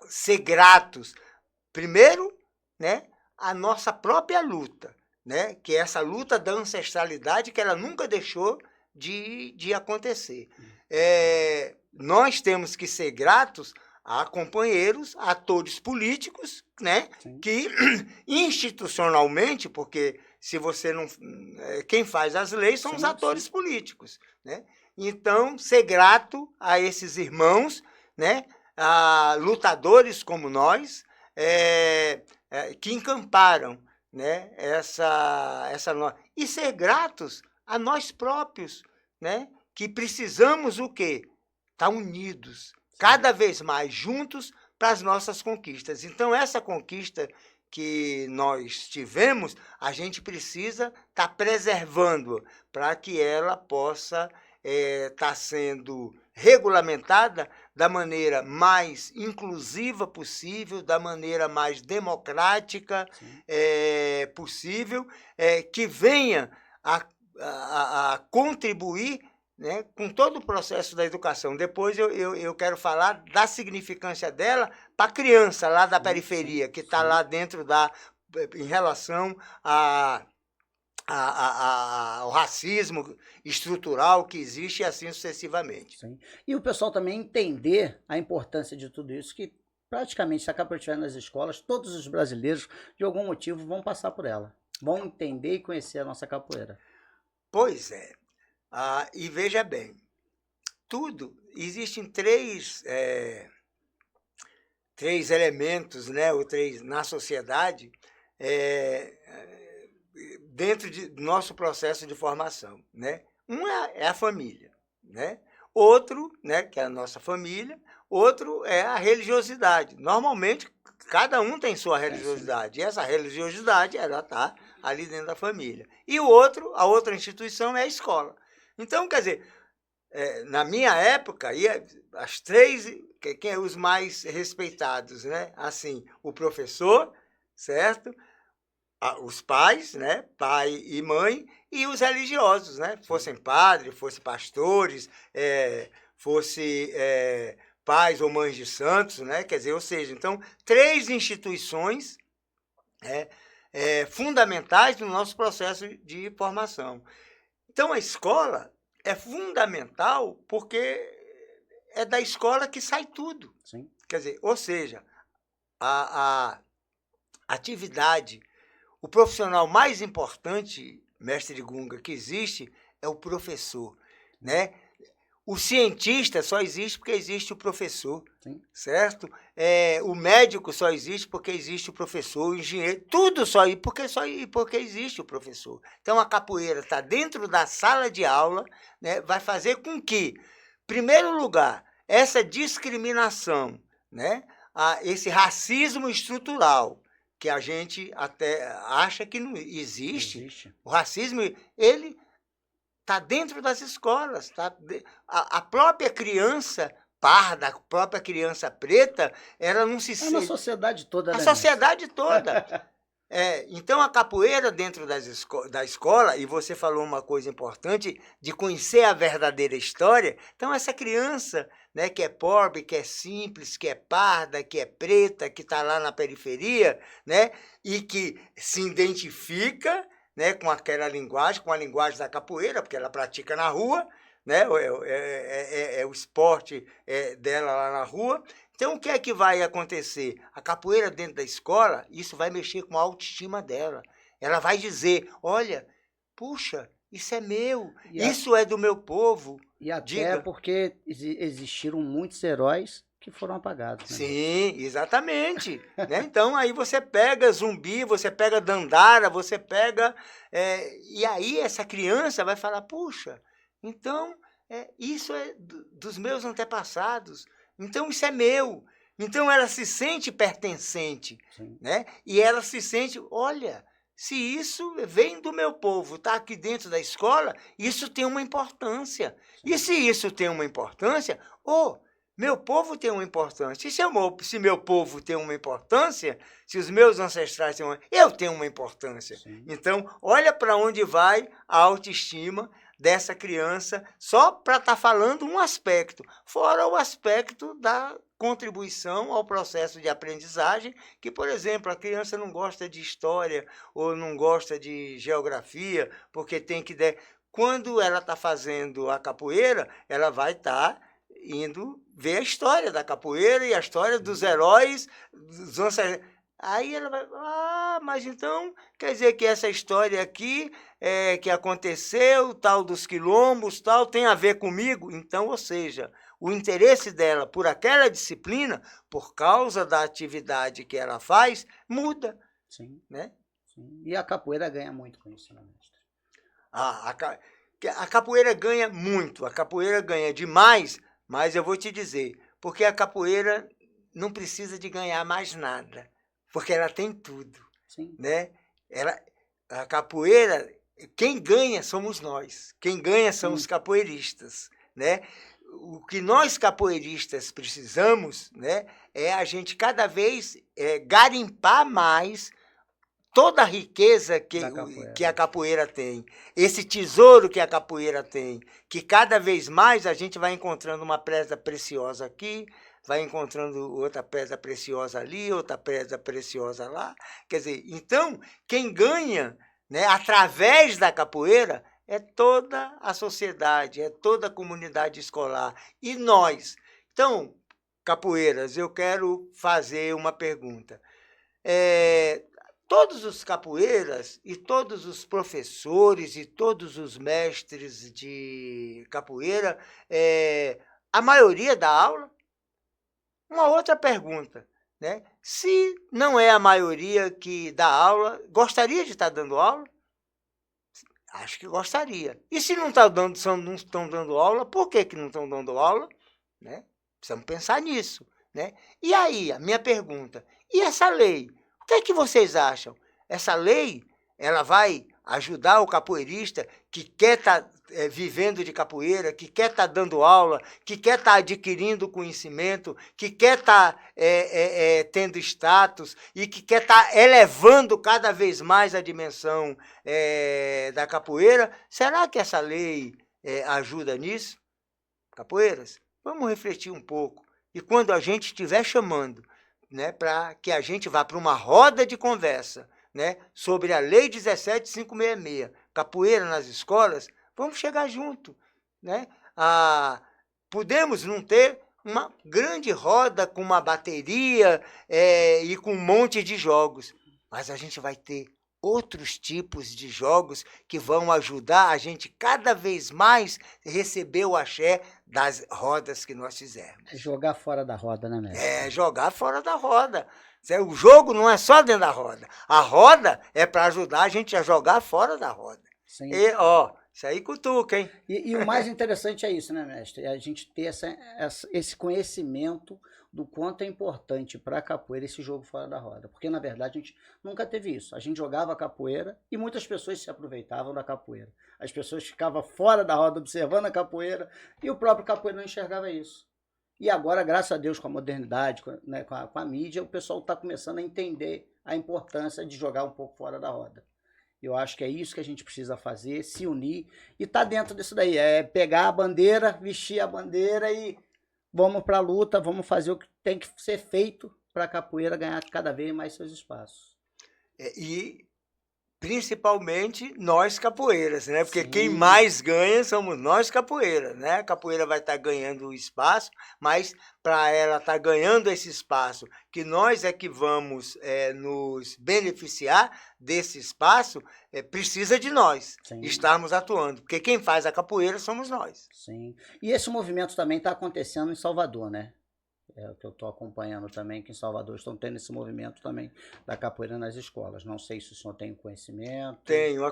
ser gratos, primeiro, né, a nossa própria luta, né, que é essa luta da ancestralidade que ela nunca deixou de acontecer. Nós temos que ser gratos a companheiros, a atores políticos, né, que institucionalmente, porque se você não... Quem faz as leis são os atores políticos, né? Então, ser grato a esses irmãos, né, a lutadores como nós, que encamparam, né, e ser gratos a nós próprios, né, que precisamos o quê? Estar unidos, cada vez mais juntos para as nossas conquistas. Então, essa conquista que nós tivemos, a gente precisa estar preservando para que ela possa estar sendo regulamentada da maneira mais inclusiva possível, da maneira mais democrática possível, que venha a contribuir, né, com todo o processo da educação. Depois eu quero falar da significância dela para a criança lá da periferia, que está lá dentro em relação ao racismo estrutural que existe e assim sucessivamente. Sim. E o pessoal também entender a importância de tudo isso, que praticamente, se a capoeira estiver nas escolas, todos os brasileiros, de algum motivo, vão passar por ela. Vão entender e conhecer a nossa capoeira. Pois é. E veja bem, existem três elementos, né, ou três na sociedade, dentro do nosso processo de formação, né? Um é a família, né? Outro, né, que é a nossa família, outro é a religiosidade. Normalmente, cada um tem sua religiosidade, e essa religiosidade ela está ali dentro da família. E a outra instituição é a escola. Então, quer dizer, na minha época, as três, quem é os mais respeitados, né? Assim, o professor, certo? Os pais, né? Pai e mãe, e os religiosos, né? Fossem padres, fossem pastores, fosse pais ou mães de santos, né? Quer dizer, ou seja, então, três instituições fundamentais no nosso processo de formação. Então, a escola é fundamental porque é da escola que sai tudo. Sim. Quer dizer, ou seja, a atividade, o profissional mais importante, mestre Gunga, que existe é o professor, né? O cientista só existe porque existe o professor, certo? O médico só existe porque existe o professor, o engenheiro, tudo só porque existe o professor. Então, a capoeira está dentro da sala de aula, né, vai fazer com que, em primeiro lugar, essa discriminação, né, esse racismo estrutural, que a gente até acha que não existe. O racismo, ele está dentro das escolas. A própria criança parda, a própria criança preta, ela não se sente... na sociedade toda, né? A né? sociedade toda. Então, a capoeira dentro da escola, e você falou uma coisa importante, de conhecer a verdadeira história. Então, essa criança, né, que é pobre, que é simples, que é parda, que é preta, que está lá na periferia, né, e que se identifica, né, com aquela linguagem, com a linguagem da capoeira, porque ela pratica na rua, né, é o esporte dela lá na rua. Então, o que é que vai acontecer? A capoeira dentro da escola, isso vai mexer com a autoestima dela. Ela vai dizer, olha, puxa, isso é meu, isso é do meu povo. E até porque existiram muitos heróis que foram apagados. Né? Sim, exatamente. Né? Então, aí você pega Zumbi, você pega Dandara, você pega... e aí essa criança vai falar, puxa, então isso é dos meus antepassados. Então, isso é meu. Então, ela se sente pertencente, né? E ela se sente, olha, se isso vem do meu povo, está aqui dentro da escola, isso tem uma importância. E se isso tem uma importância, meu povo tem uma importância. E se meu povo tem uma importância, se os meus ancestrais têm eu tenho uma importância. Sim. Então, olha para onde vai a autoestima dessa criança, só para estar falando um aspecto, fora o aspecto da contribuição ao processo de aprendizagem, que, por exemplo, a criança não gosta de história ou não gosta de geografia, porque tem que... Quando ela está fazendo a capoeira, ela vai estar indo ver a história da capoeira e a história dos heróis, dos ancestrais. Aí ela vai, mas então quer dizer que essa história aqui que aconteceu, tal dos quilombos, tal, tem a ver comigo? Então, ou seja, o interesse dela por aquela disciplina, por causa da atividade que ela faz, muda. Sim. Né? Sim. E a capoeira ganha muito com isso, né, mestre? A capoeira ganha muito, a capoeira ganha demais, mas eu vou te dizer, porque a capoeira não precisa de ganhar mais nada. Porque ela tem tudo. Sim. Né? A capoeira, quem ganha somos nós. Quem ganha são os capoeiristas. Né? O que nós capoeiristas precisamos, né, é a gente cada vez garimpar mais toda a riqueza que a capoeira tem. Esse tesouro que a capoeira tem. Que cada vez mais a gente vai encontrando uma pedra preciosa aqui, vai encontrando outra pedra preciosa ali, outra pedra preciosa lá. Quer dizer, então, quem ganha, né, através da capoeira é toda a sociedade, é toda a comunidade escolar. E nós. Então, capoeiras, eu quero fazer uma pergunta. Todos os capoeiras e todos os professores e todos os mestres de capoeira, a maioria dá aula? Uma outra pergunta, né? Se não é a maioria que dá aula, gostaria de estar dando aula? Acho que gostaria. E se não estão dando aula, por que não estão dando aula? Né? Precisamos pensar nisso. Né? E aí, a minha pergunta, e essa lei? O que é que vocês acham? Essa lei, ela vai ajudar o capoeirista que quer estar vivendo de capoeira, que quer estar dando aula, que quer estar adquirindo conhecimento, que quer estar tendo status e que quer estar elevando cada vez mais a dimensão da capoeira? Será que essa lei ajuda nisso? Capoeiras, vamos refletir um pouco. E quando a gente estiver chamando, né, para que a gente vá para uma roda de conversa, né, sobre a Lei 17.566, capoeira nas escolas, vamos chegar junto. Né? Podemos não ter uma grande roda com uma bateria e com um monte de jogos, mas a gente vai ter outros tipos de jogos que vão ajudar a gente cada vez mais receber o axé das rodas que nós fizermos. Jogar fora da roda, né, mestre? Jogar fora da roda. O jogo não é só dentro da roda. A roda é para ajudar a gente a jogar fora da roda. Sim. E, isso aí cutuca, hein? E o mais interessante é isso, né, mestre? É a gente ter esse conhecimento do quanto é importante para a capoeira esse jogo fora da roda. Porque, na verdade, a gente nunca teve isso. A gente jogava capoeira e muitas pessoas se aproveitavam da capoeira. As pessoas ficavam fora da roda observando a capoeira e o próprio capoeira não enxergava isso. E agora, graças a Deus, com a modernidade, né, com a mídia, o pessoal está começando a entender a importância de jogar um pouco fora da roda. Eu acho que é isso que a gente precisa fazer, se unir e tá dentro disso daí. É pegar a bandeira, vestir a bandeira e vamos para a luta, vamos fazer o que tem que ser feito para a capoeira ganhar cada vez mais seus espaços. E principalmente nós capoeiras, né? Porque quem mais ganha somos nós capoeiras, né? A capoeira vai estar ganhando o espaço, mas para ela estar ganhando esse espaço, que nós é que vamos nos beneficiar desse espaço, precisa de nós estarmos atuando, porque quem faz a capoeira somos nós. Sim. E esse movimento também está acontecendo em Salvador, né? É o que eu estou acompanhando também, que em Salvador estão tendo esse movimento também da capoeira nas escolas. Não sei se o senhor tem conhecimento. Tenho,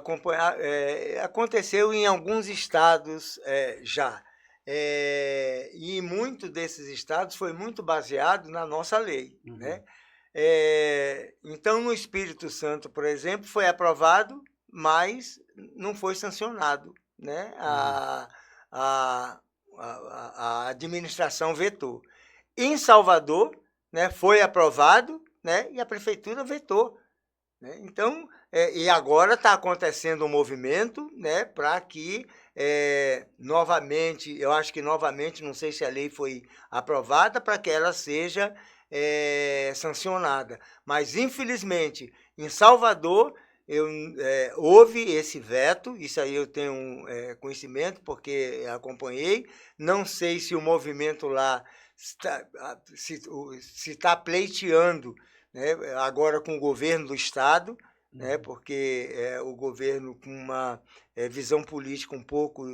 aconteceu em alguns estados já. E muito desses estados foi muito baseado na nossa lei. Uhum. Né? Então, no Espírito Santo, por exemplo, foi aprovado, mas não foi sancionado. Né? A administração vetou. Em Salvador, né, foi aprovado, né, e a prefeitura vetou. né? Então, e agora está acontecendo um movimento, né, para que, novamente, eu acho que novamente, não sei se a lei foi aprovada, para que ela seja sancionada. Mas, infelizmente, em Salvador, houve esse veto, isso aí eu tenho conhecimento, porque acompanhei. Não sei se o movimento lá se está pleiteando, né, agora com o governo do Estado, né, porque o governo com uma visão política um pouco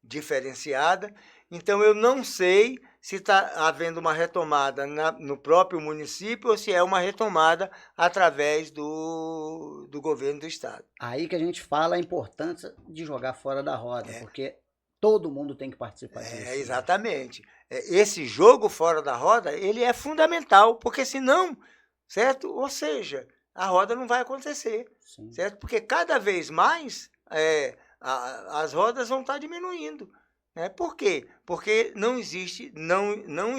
diferenciada. Então, eu não sei se está havendo uma retomada no próprio município ou se é uma retomada através do governo do Estado. Aí que a gente fala a importância de jogar fora da roda, porque todo mundo tem que participar disso. Exatamente. Esse jogo fora da roda, ele é fundamental, porque senão, certo? Ou seja, a roda não vai acontecer, Sim. certo? Porque cada vez mais as rodas vão estar diminuindo. Né? Por quê? Porque não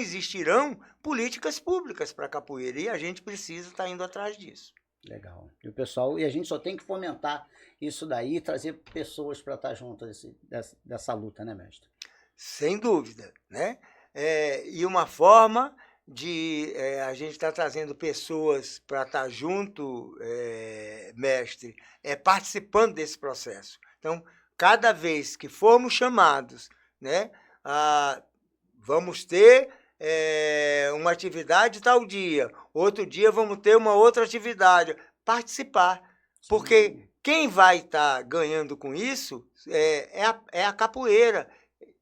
existirão políticas públicas para a capoeira e a gente precisa estar indo atrás disso. Legal. E a gente só tem que fomentar isso daí e trazer pessoas para estar junto dessa luta, né, mestre? Sem dúvida, né? E uma forma de a gente estar trazendo pessoas para estar junto, mestre, participando desse processo. Então, cada vez que formos chamados, né, vamos ter uma atividade tal dia, outro dia vamos ter uma outra atividade, participar. Sim. Porque quem vai estar ganhando com isso é a capoeira.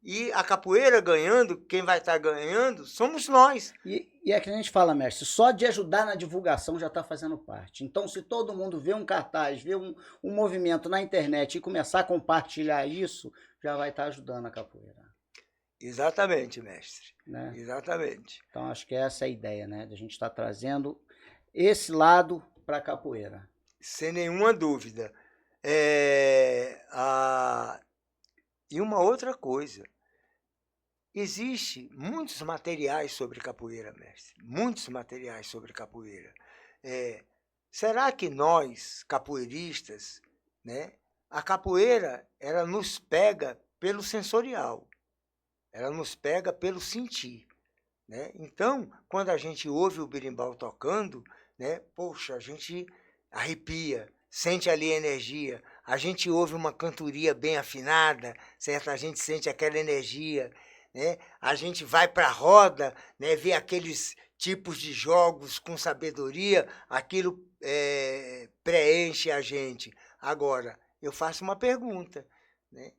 E a capoeira ganhando, quem vai estar ganhando somos nós. E é que a gente fala, mestre, só de ajudar na divulgação já está fazendo parte. Então, se todo mundo vê um cartaz, vê um movimento na internet e começar a compartilhar isso, já vai estar ajudando a capoeira. Exatamente, mestre. Né? Exatamente. Então, acho que essa é a ideia, né? De a gente estar trazendo esse lado para a capoeira. Sem nenhuma dúvida. E uma outra coisa. Existem muitos materiais sobre capoeira, mestre. Muitos materiais sobre capoeira. Será que nós, capoeiristas, né, a capoeira, ela nos pega pelo sensorial. Ela nos pega pelo sentir. Né? Então, quando a gente ouve o berimbau tocando, né, poxa, a gente arrepia, sente ali a energia. A gente ouve uma cantoria bem afinada, certo? A gente sente aquela energia. Né? A gente vai para a roda, né, vê aqueles tipos de jogos com sabedoria, aquilo preenche a gente. Agora, eu faço uma pergunta. Né?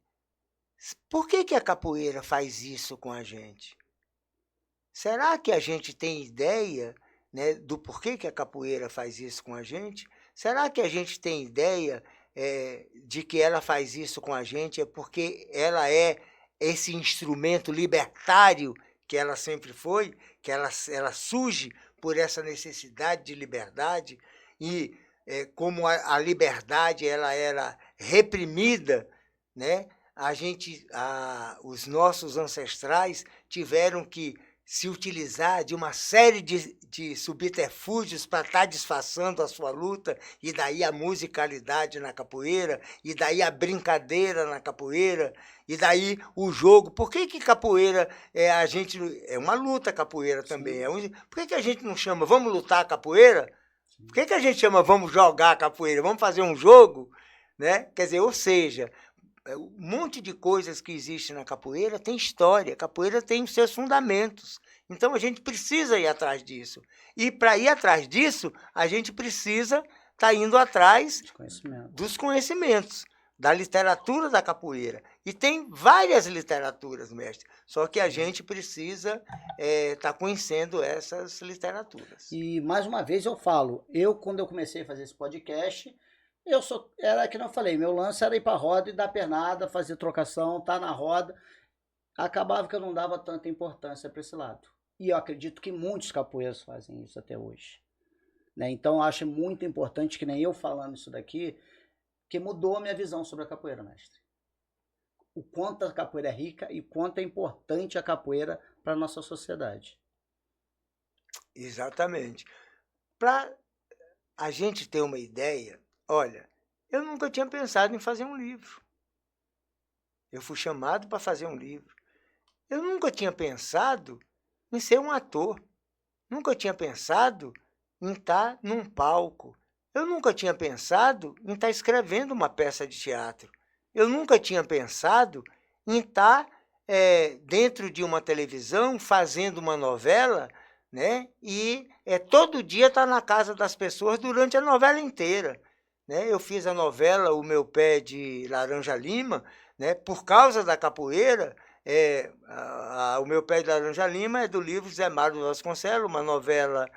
Por que a capoeira faz isso com a gente? Será que a gente tem ideia, né, do porquê que a capoeira faz isso com a gente? Será que a gente tem ideia de que ela faz isso com a gente porque ela é esse instrumento libertário que ela sempre foi, que ela surge por essa necessidade de liberdade e como a liberdade ela era reprimida, né? Os nossos ancestrais tiveram que se utilizar de uma série de subterfúgios para estar disfarçando a sua luta, e daí a musicalidade na capoeira, e daí a brincadeira na capoeira, e daí o jogo. Por que capoeira é uma luta capoeira também? Por que a gente não chama vamos lutar capoeira? Por que a gente chama vamos jogar capoeira? Vamos fazer um jogo? Né? Quer dizer, ou seja, um monte de coisas que existem na capoeira tem história, a capoeira tem os seus fundamentos. Então, a gente precisa ir atrás disso. E, para ir atrás disso, a gente precisa estar indo atrás dos conhecimentos, da literatura da capoeira. E tem várias literaturas, mestre, só que a gente precisa estar conhecendo essas literaturas. E, mais uma vez, eu falo, quando eu comecei a fazer esse podcast, era que eu falei, meu lance era ir para a roda e dar pernada, fazer trocação, tá na roda. Acabava que eu não dava tanta importância para esse lado. E eu acredito que muitos capoeiras fazem isso até hoje. Né? Então eu acho muito importante, que nem eu falando isso daqui, que mudou a minha visão sobre a capoeira, mestre. O quanto a capoeira é rica e o quanto é importante a capoeira para a nossa sociedade. Exatamente. a gente ter uma ideia, olha, eu nunca tinha pensado em fazer um livro. Eu fui chamado para fazer um livro. Eu nunca tinha pensado em ser um ator. Nunca tinha pensado em estar num palco. Eu nunca tinha pensado em estar escrevendo uma peça de teatro. Eu nunca tinha pensado em estar dentro de uma televisão fazendo uma novela, né? E todo dia estar na casa das pessoas durante a novela inteira. Né? Eu fiz a novela O Meu Pé de Laranja Lima, né? Por causa da capoeira. O Meu Pé de Laranja Lima é do livro Zé Mário Vasconcelos, uma novela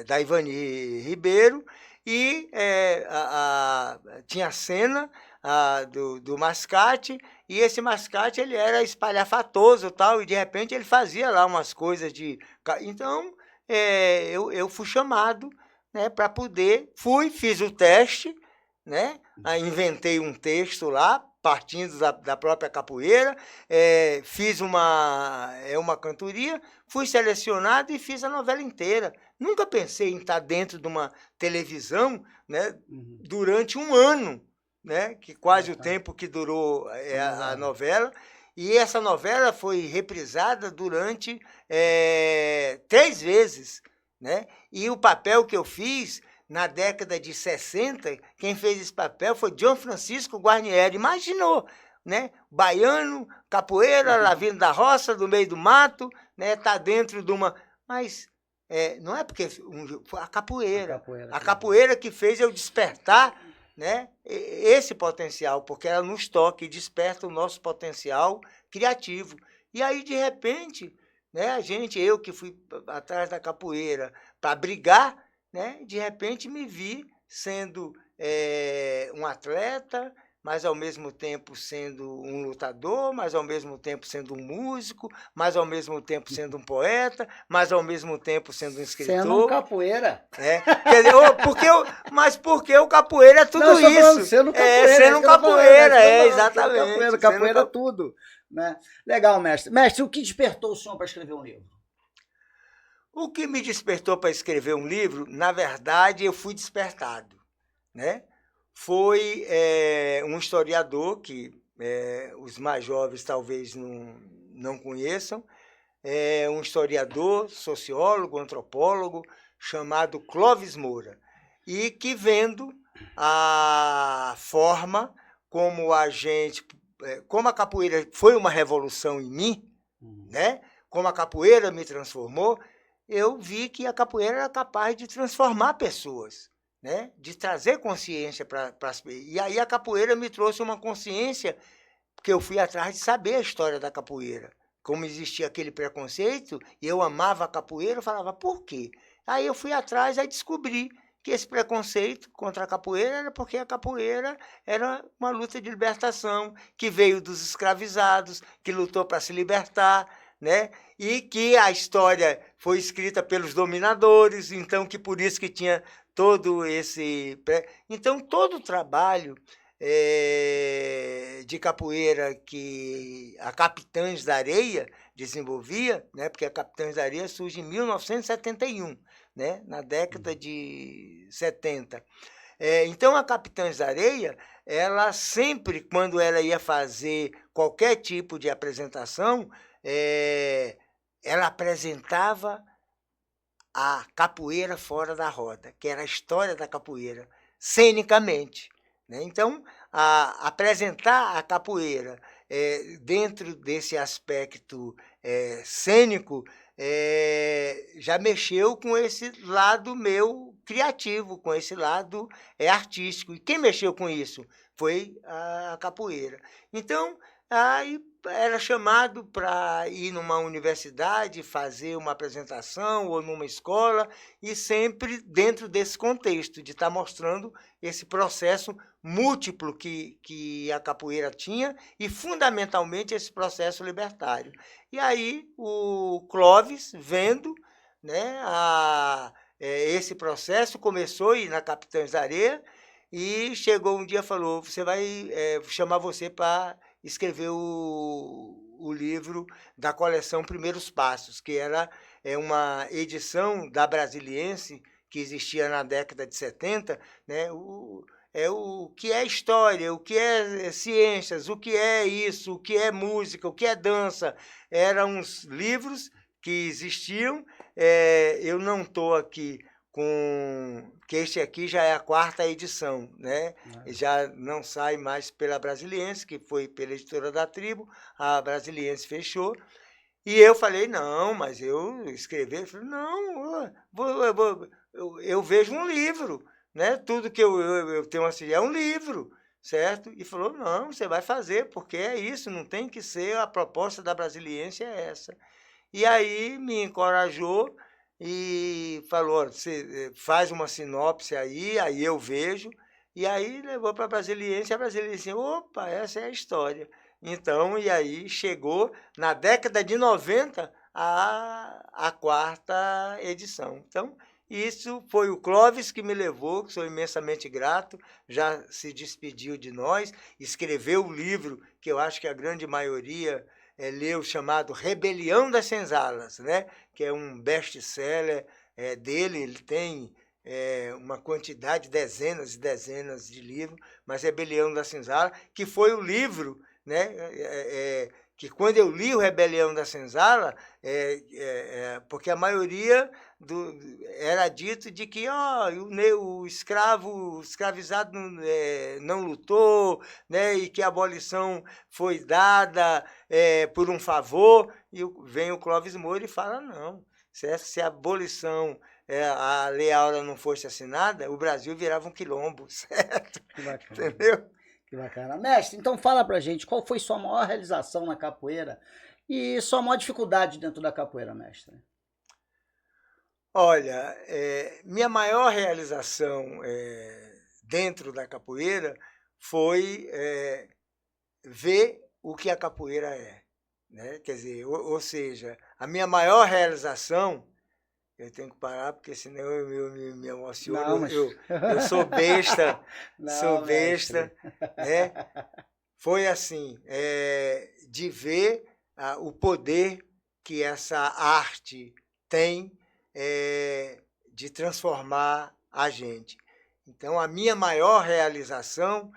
da Ivani Ribeiro, e tinha a cena do mascate, e esse mascate ele era espalhafatoso tal, e de repente ele fazia lá umas coisas de... Então, eu fui chamado, né, para poder... Fiz o teste, né, inventei um texto lá, partindo da própria capoeira, fiz uma cantoria, fui selecionado e fiz a novela inteira. Nunca pensei em estar dentro de uma televisão, né, durante um ano, né, que quase o tempo que durou a novela. E essa novela foi reprisada durante 3 vezes. Né? E o papel que eu fiz... Na década de 60, quem fez esse papel foi John Francisco Guarnieri. Imaginou, né? Baiano, capoeira, lá vindo da roça, do meio do mato, né? Tá dentro de uma... Mas não é porque... Foi a capoeira que fez eu despertar, né, esse potencial, porque ela nos toca e desperta o nosso potencial criativo. E aí, de repente, né, eu que fui atrás da capoeira para brigar, né, de repente me vi sendo um atleta, mas ao mesmo tempo sendo um lutador, mas ao mesmo tempo sendo um músico, mas ao mesmo tempo sendo um poeta, mas ao mesmo tempo sendo um escritor. Sendo um capoeira. Quer dizer, porque o capoeira é tudo não, isso. Falando, sendo capoeira. Sendo um capoeira, exatamente. Capoeira tudo. Né? Legal, mestre. Mestre, o que despertou o senhor para escrever um livro? O que me despertou para escrever um livro, na verdade, eu fui despertado, né? Foi um historiador que os mais jovens talvez não conheçam, um historiador, sociólogo, antropólogo, chamado Clóvis Moura, e que vendo a forma como como a capoeira foi uma revolução em mim, né? Como a capoeira me transformou, eu vi que a capoeira era capaz de transformar pessoas, né? De trazer consciência para as pessoas. E aí a capoeira me trouxe uma consciência, porque eu fui atrás de saber a história da capoeira. Como existia aquele preconceito, e eu amava a capoeira, eu falava, por quê? Aí eu fui atrás e descobri que esse preconceito contra a capoeira era porque a capoeira era uma luta de libertação, que veio dos escravizados, que lutou para se libertar, né? E que a história foi escrita pelos dominadores, então que por isso que tinha todo esse... Então, todo o trabalho de capoeira que a Capitães da Areia desenvolvia, né? Porque a Capitães da Areia surge em 1971, né? Na década de 70. Então, a Capitães da Areia, ela sempre, quando ela ia fazer qualquer tipo de apresentação, ela apresentava a capoeira fora da roda, que era a história da capoeira, cenicamente. Né? Então, apresentar a capoeira dentro desse aspecto cênico já mexeu com esse lado meu criativo, com esse lado artístico. E quem mexeu com isso foi a capoeira. Então, aí era chamado para ir numa universidade, fazer uma apresentação ou numa escola, e sempre dentro desse contexto, de estar mostrando esse processo múltiplo que a capoeira tinha, e fundamentalmente esse processo libertário. E aí o Clóvis, vendo, né, esse processo, começou a ir na Capitães da Areia, e chegou um dia e falou, chamar você para escreveu o livro da coleção Primeiros Passos, que era é uma edição da Brasiliense que existia na década de 70, né? O que é história, o que é ciências, o que é isso, o que é música, o que é dança. Eram uns livros que existiam. Eu não estou aqui com... que este aqui já é a 4ª edição, né? Já não sai mais pela Brasiliense, que foi pela editora da Tribo, a Brasiliense fechou. E eu falei, não, mas eu escrever, falei, não, eu vejo um livro, né? Tudo que eu tenho assim é um livro, certo? E falou, não, você vai fazer, porque é isso, não tem que ser, a proposta da Brasiliense é essa. E aí me encorajou e falou, você faz uma sinopse aí eu vejo, e aí levou para a Brasiliense, e a Brasiliense, opa, essa é a história. Então, e aí chegou na década de 90 a 4ª edição. Então, isso foi o Clóvis que me levou, que sou imensamente grato, já se despediu de nós, escreveu o livro que eu acho que a grande maioria leu, chamado Rebelião das Senzalas, né? Que é um best-seller dele, ele tem uma quantidade, dezenas e dezenas de livros, mas Rebelião da Senzala, que foi o livro, né, que quando eu li o Rebelião da Senzala, porque a maioria era dito de que o escravizado não lutou, né, e que a abolição foi dada por um favor, e vem o Clóvis Moura e fala, não, certo? Se a abolição, a Lei Áurea não fosse assinada, o Brasil virava um quilombo, certo? Que bacana. Entendeu? Que bacana. Mestre, então fala pra gente, qual foi sua maior realização na capoeira e sua maior dificuldade dentro da capoeira, mestre? Olha, minha maior realização dentro da capoeira foi ver o que a capoeira é, né? Quer dizer, ou seja, a minha maior realização, eu tenho que parar porque senão eu me emociono. Não, mas... eu sou besta, Não, sou besta, né? Foi assim, de ver o poder que essa arte tem de transformar a gente. Então, a minha maior realização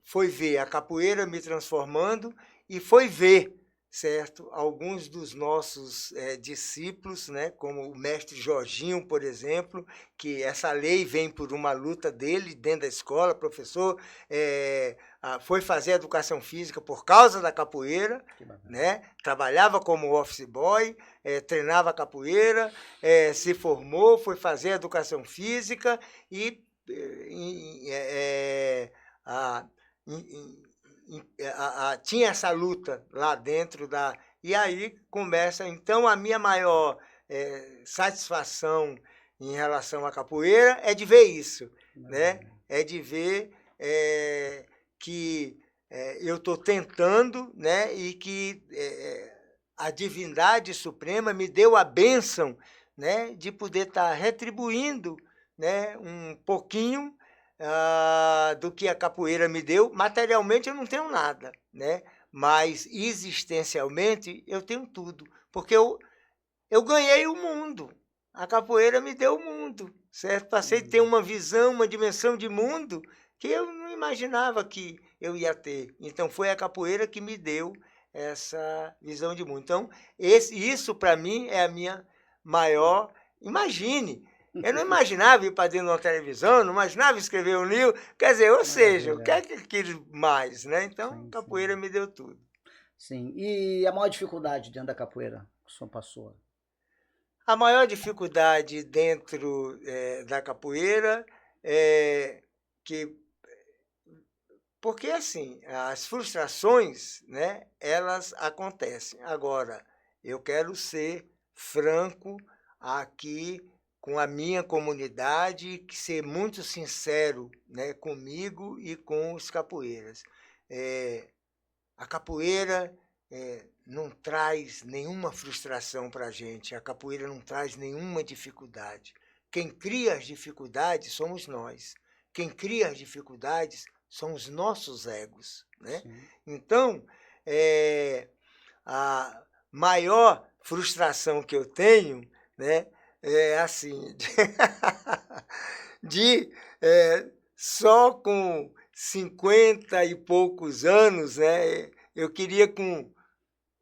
foi ver a capoeira me transformando e foi ver, certo, alguns dos nossos discípulos, né, como o mestre Jorginho, por exemplo, que essa lei vem por uma luta dele dentro da escola, professor, foi fazer educação física por causa da capoeira, né, trabalhava como office boy, treinava capoeira, se formou, foi fazer educação física e tinha essa luta lá dentro da... E aí começa, então, a minha maior satisfação em relação à capoeira é de ver isso, né? É de ver que eu estou tentando, né? E que a divindade suprema me deu a bênção, né? De poder estar retribuindo, né? Um pouquinho do que a capoeira me deu. Materialmente eu não tenho nada, né? Mas existencialmente eu tenho tudo, porque eu ganhei o mundo. A capoeira me deu o mundo, certo? Passei a ter uma visão, uma dimensão de mundo que eu não imaginava que eu ia ter. Então foi a capoeira que me deu essa visão de mundo. Então isso para mim é a minha maior... Imagine, eu não imaginava ir para dentro de uma televisão, não imaginava escrever um livro, quer dizer, ou seja, o que é que eu quis mais, né? Então, capoeira me deu tudo. Sim, e a maior dificuldade dentro da capoeira que o senhor passou? A maior dificuldade dentro da capoeira é que... Porque, assim, as frustrações, né, elas acontecem. Agora, eu quero ser franco aqui com a minha comunidade, ser muito sincero, né, comigo e com os capoeiras. A capoeira não traz nenhuma frustração para a gente, a capoeira não traz nenhuma dificuldade. Quem cria as dificuldades somos nós. Quem cria as dificuldades são os nossos egos, né? Então, a maior frustração que eu tenho, né, é assim, só com 50 e poucos anos, né, eu queria com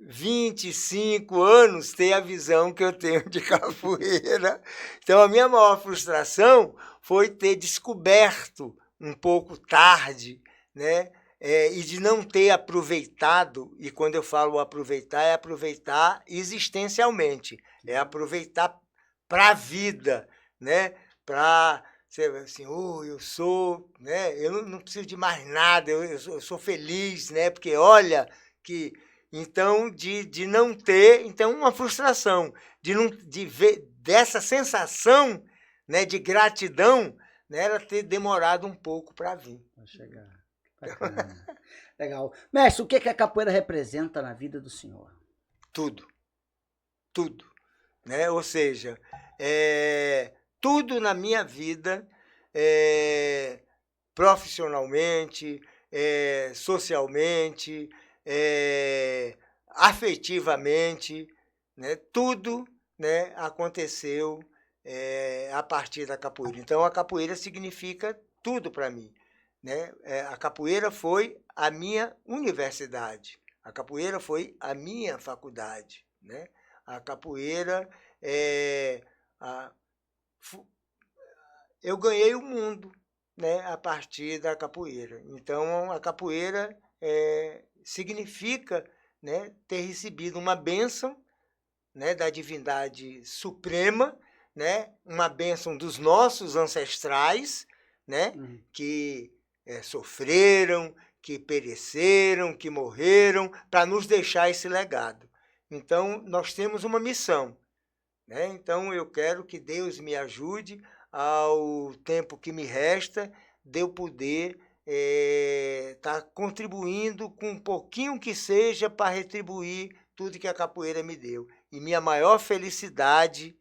25 anos ter a visão que eu tenho de capoeira. Então, a minha maior frustração foi ter descoberto um pouco tarde, né? E de não ter aproveitado, e quando eu falo aproveitar, é aproveitar existencialmente, é aproveitar para a vida, né? Para ser assim, eu sou, né? Eu não preciso de mais nada, eu sou feliz, né? Porque olha que... Então, de não ter, então, uma frustração, de ver dessa sensação, né, de gratidão, né, ela ter demorado um pouco para vir. Para chegar. Bacana. Legal. Mestre, o que a capoeira representa na vida do senhor? Tudo. Tudo. Né? Ou seja, tudo na minha vida, profissionalmente, socialmente, afetivamente, né? Tudo, né, aconteceu a partir da capoeira. Então, a capoeira significa tudo para mim. Né? A capoeira foi a minha universidade, a capoeira foi a minha faculdade. Né? A capoeira, eu ganhei o mundo, né, a partir da capoeira. Então, a capoeira significa, né, ter recebido uma bênção, né, da divindade suprema, né, uma bênção dos nossos ancestrais, né, que sofreram, que pereceram, que morreram, para nos deixar esse legado. Então, nós temos uma missão. Né? Então, eu quero que Deus me ajude, ao tempo que me resta, de eu poder estar contribuindo com um pouquinho que seja para retribuir tudo que a capoeira me deu. E minha maior felicidade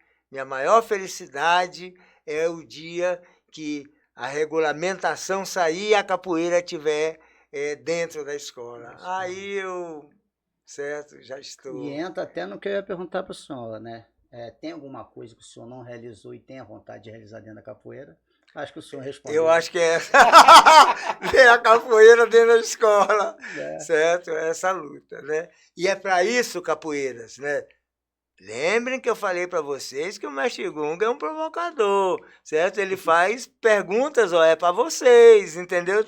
é o dia que a regulamentação sair e a capoeira estiver dentro da escola. Aí eu, certo, já estou... E entra até no que eu ia perguntar para o senhor, né? Tem alguma coisa que o senhor não realizou e tem a vontade de realizar dentro da capoeira? Acho que o senhor respondeu. Eu acho que é ver a capoeira dentro da escola, certo? Essa luta, né? E é para isso, capoeiras, né? Lembrem que eu falei para vocês que o mestre Gunga é um provocador, certo? Ele faz perguntas, é para vocês, entendeu?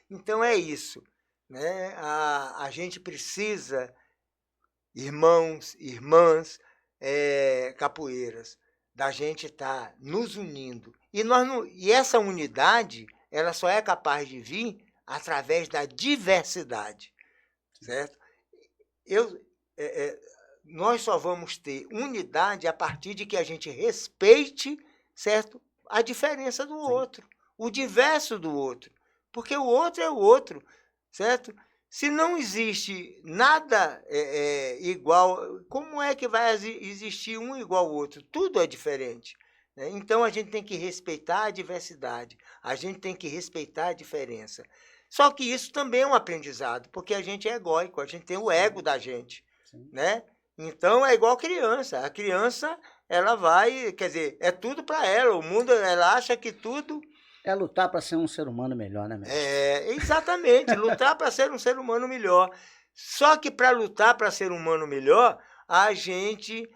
Então é isso, né? A gente precisa, irmãos, irmãs, capoeiras, da gente estar nos unindo. E essa unidade, ela só é capaz de vir através da diversidade, certo? Nós só vamos ter unidade a partir de que a gente respeite, certo, a diferença do outro, o diverso do outro, porque o outro é o outro, certo? Se não existe nada igual, como é que vai existir um igual ao outro? Tudo é diferente. Né? Então, a gente tem que respeitar a diversidade, a gente tem que respeitar a diferença. Só que isso também é um aprendizado, porque a gente é egóico, a gente tem o ego da gente. Né? Então, é igual criança. A criança, ela vai, quer dizer, é tudo para ela. O mundo, ela acha que tudo... É lutar para ser um ser humano melhor, né, mestre? Exatamente, lutar para ser um ser humano melhor. Só que para lutar para ser um humano melhor, a gente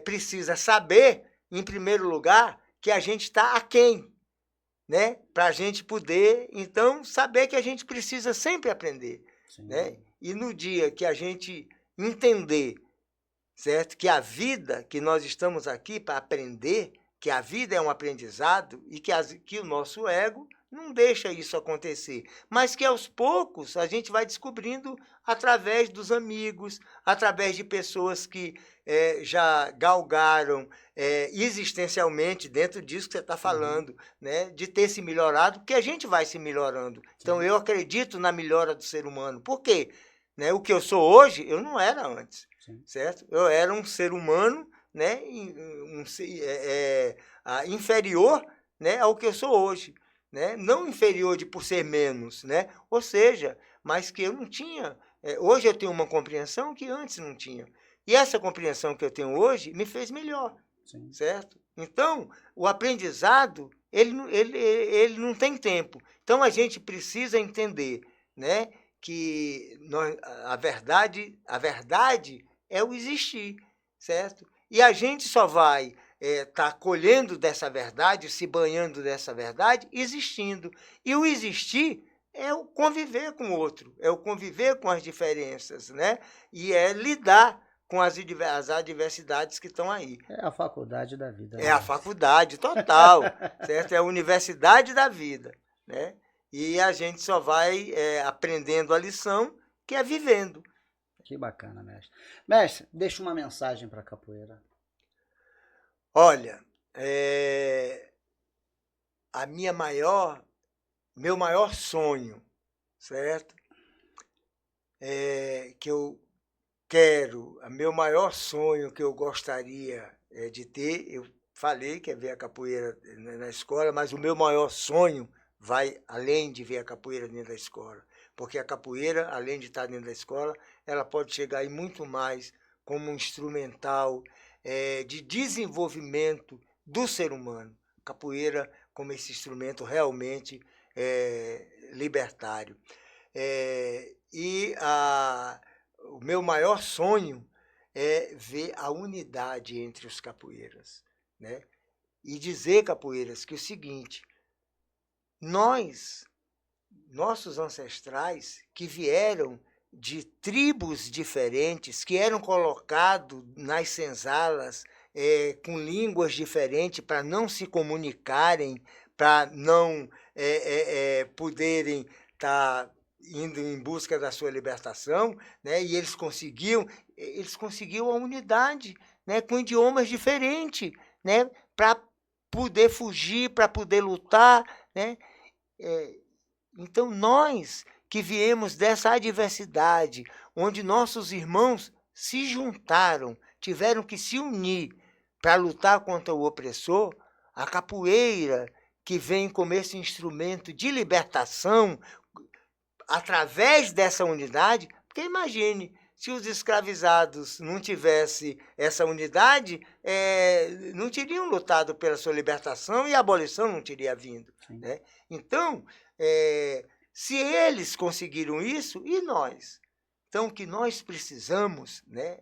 precisa saber, em primeiro lugar, que a gente está aquém, né? Para a gente poder, então, saber que a gente precisa sempre aprender. Né? E no dia que a gente entender, certo? Que a vida, que nós estamos aqui para aprender, que a vida é um aprendizado e que o nosso ego não deixa isso acontecer, mas que aos poucos a gente vai descobrindo através dos amigos, através de pessoas que já galgaram existencialmente dentro disso que você está falando, né? De ter se melhorado, porque a gente vai se melhorando. Então, eu acredito na melhora do ser humano. Por quê? Né? O que eu sou hoje, eu não era antes, certo? Eu era um ser humano, né, inferior, né, ao que eu sou hoje, né? Não inferior por ser menos, né? Ou seja, mas que eu não tinha. Hoje eu tenho uma compreensão que antes não tinha. E essa compreensão que eu tenho hoje me fez melhor, Sim. certo? Então, o aprendizado, ele não tem tempo. Então, a gente precisa entender, né, que a verdade é o existir, certo? E a gente só vai estar colhendo dessa verdade, se banhando dessa verdade, existindo. E o existir é o conviver com o outro, é o conviver com as diferenças, né? E é lidar com as adversidades que estão aí. É a faculdade da vida. É a faculdade total, certo? É a universidade da vida, né? E a gente só vai aprendendo a lição, que é vivendo. Que bacana, mestre. Mestre, deixa uma mensagem para a capoeira. Olha, meu maior sonho, certo? Que eu quero, meu maior sonho que eu gostaria de ter, eu falei que é ver a capoeira na escola, mas o meu maior sonho vai além de ver a capoeira dentro da escola. Porque a capoeira, além de estar dentro da escola, ela pode chegar aí muito mais como um instrumental de desenvolvimento do ser humano. Capoeira como esse instrumento realmente libertário. O meu maior sonho é ver a unidade entre os capoeiras, né? E dizer, capoeiras, que é o seguinte: nossos ancestrais que vieram de tribos diferentes, que eram colocados nas senzalas com línguas diferentes para não se comunicarem, para não poderem estar indo em busca da sua libertação, né? E eles conseguiam a unidade, né? Com idiomas diferentes, né? Para poder fugir, para poder lutar, né? Então, nós que viemos dessa adversidade, onde nossos irmãos se juntaram, tiveram que se unir para lutar contra o opressor, a capoeira, que vem como esse instrumento de libertação, através dessa unidade, porque imagine, se os escravizados não tivessem essa unidade, não teriam lutado pela sua libertação e a abolição não teria vindo, né? Então, se eles conseguiram isso, e nós? Então, o que nós precisamos, né?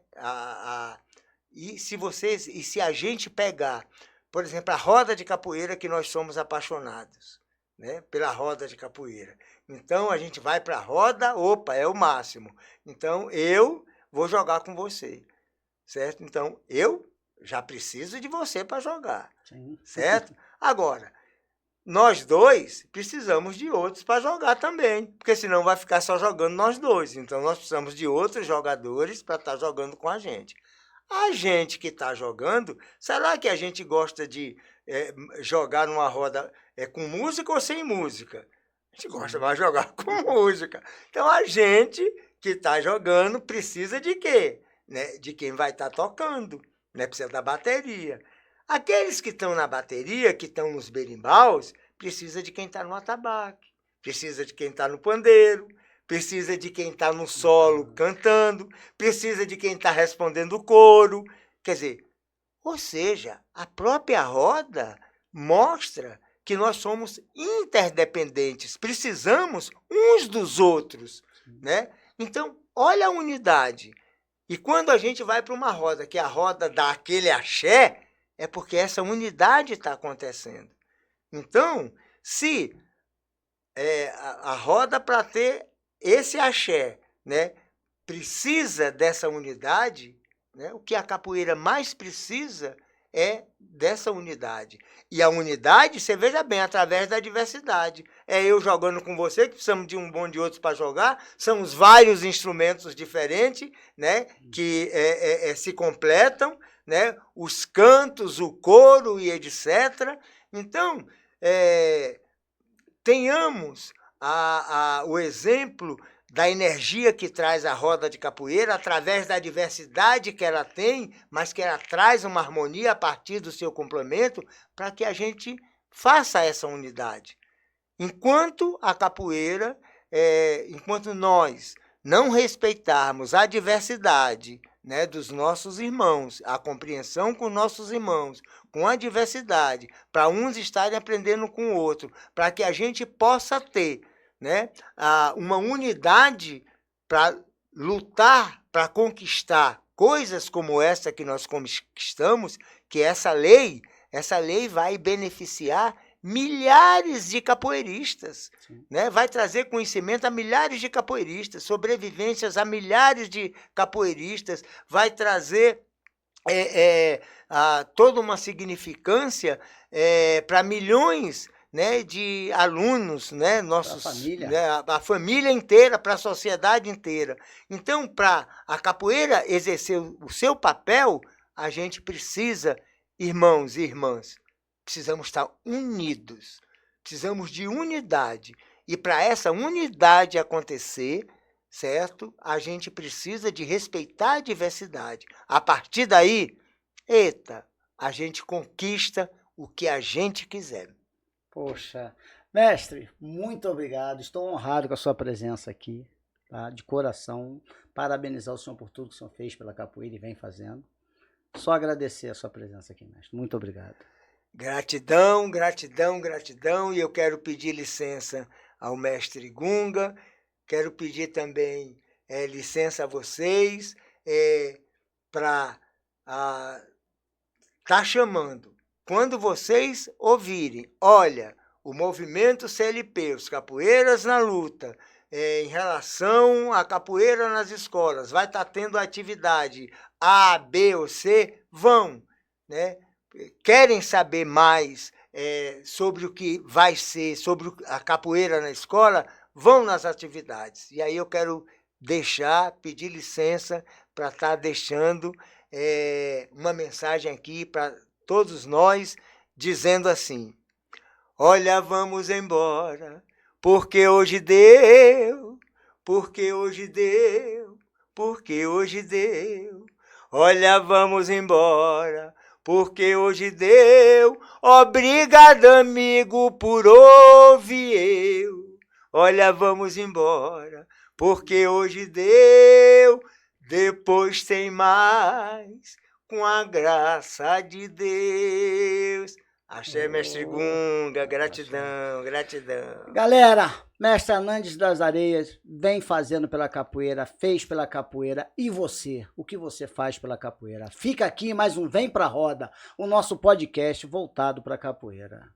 E se a gente pegar, por exemplo, a roda de capoeira, que nós somos apaixonados, né? Pela roda de capoeira. Então, a gente vai para a roda, opa, é o máximo. Então, eu vou jogar com você, certo? Então, eu já preciso de você para jogar, certo? Agora, nós dois precisamos de outros para jogar também, porque senão vai ficar só jogando nós dois. Então, nós precisamos de outros jogadores para estar jogando com a gente. A gente que está jogando, será que a gente gosta de jogar numa roda com música ou sem música? A gente gosta mais de jogar com música. Então, a gente que está jogando precisa de quê? Né? De quem vai estar tocando, né? Precisa da bateria. Aqueles que estão na bateria, que estão nos berimbaus, precisa de quem está no atabaque, precisa de quem está no pandeiro, precisa de quem está no solo cantando, precisa de quem está respondendo o coro. Quer dizer, ou seja, a própria roda mostra que nós somos interdependentes, precisamos uns dos outros, né? Então, olha a unidade. E quando a gente vai para uma roda, que a roda dá aquele axé, é porque essa unidade está acontecendo. Então, se a roda, para ter esse axé, né, precisa dessa unidade, né, o que a capoeira mais precisa é dessa unidade. E a unidade, você veja bem, através da diversidade. É eu jogando com você, que precisamos de um bom de outros para jogar, são os vários instrumentos diferentes, né, que se completam, né, os cantos, o coro e etc. Então, tenhamos o exemplo da energia que traz a roda de capoeira, através da diversidade que ela tem, mas que ela traz uma harmonia a partir do seu complemento, para que a gente faça essa unidade. Enquanto a capoeira, enquanto nós não respeitarmos a diversidade, né, dos nossos irmãos, a compreensão com nossos irmãos, com a diversidade, para uns estarem aprendendo com o outro, para que a gente possa ter, né, uma unidade para lutar, para conquistar coisas como essa que nós conquistamos, que essa lei vai beneficiar milhares de capoeiristas, né? Vai trazer conhecimento a milhares de capoeiristas, sobrevivências a milhares de capoeiristas, vai trazer toda uma significância para milhões, né, de alunos, né, nossos, família. Né, a família inteira, para a sociedade inteira. Então, para a capoeira exercer o seu papel, a gente precisa, irmãos e irmãs, precisamos estar unidos, precisamos de unidade. E para essa unidade acontecer, certo? A gente precisa de respeitar a diversidade. A partir daí, a gente conquista o que a gente quiser. Poxa, mestre, muito obrigado. Estou honrado com a sua presença aqui, tá? De coração. Parabenizar o senhor por tudo que o senhor fez pela capoeira e vem fazendo. Só agradecer a sua presença aqui, mestre. Muito obrigado. Gratidão, gratidão, gratidão. E eu quero pedir licença ao mestre Gunga. Quero pedir também licença a vocês para estar chamando. Quando vocês ouvirem, olha, o movimento CLP, os capoeiras na luta, em relação à capoeira nas escolas, vai estar tendo atividade A, B ou C, vão, né? Querem saber mais sobre o que vai ser, sobre a capoeira na escola, vão nas atividades. E aí eu quero pedir licença para estar deixando uma mensagem aqui para todos nós, dizendo assim: olha, vamos embora, porque hoje deu, porque hoje deu, porque hoje deu. Olha, vamos embora, porque hoje deu. Obrigado, amigo, por ouvir eu. Olha, vamos embora, porque hoje deu. Depois tem mais, com a graça de Deus. Axé, mestre Gunga, gratidão, gratidão. Galera, mestre Hernandes das Areias vem fazendo pela capoeira, fez pela capoeira. E você? O que você faz pela capoeira? Fica aqui mais um Vem Pra Roda, o nosso podcast voltado para a capoeira.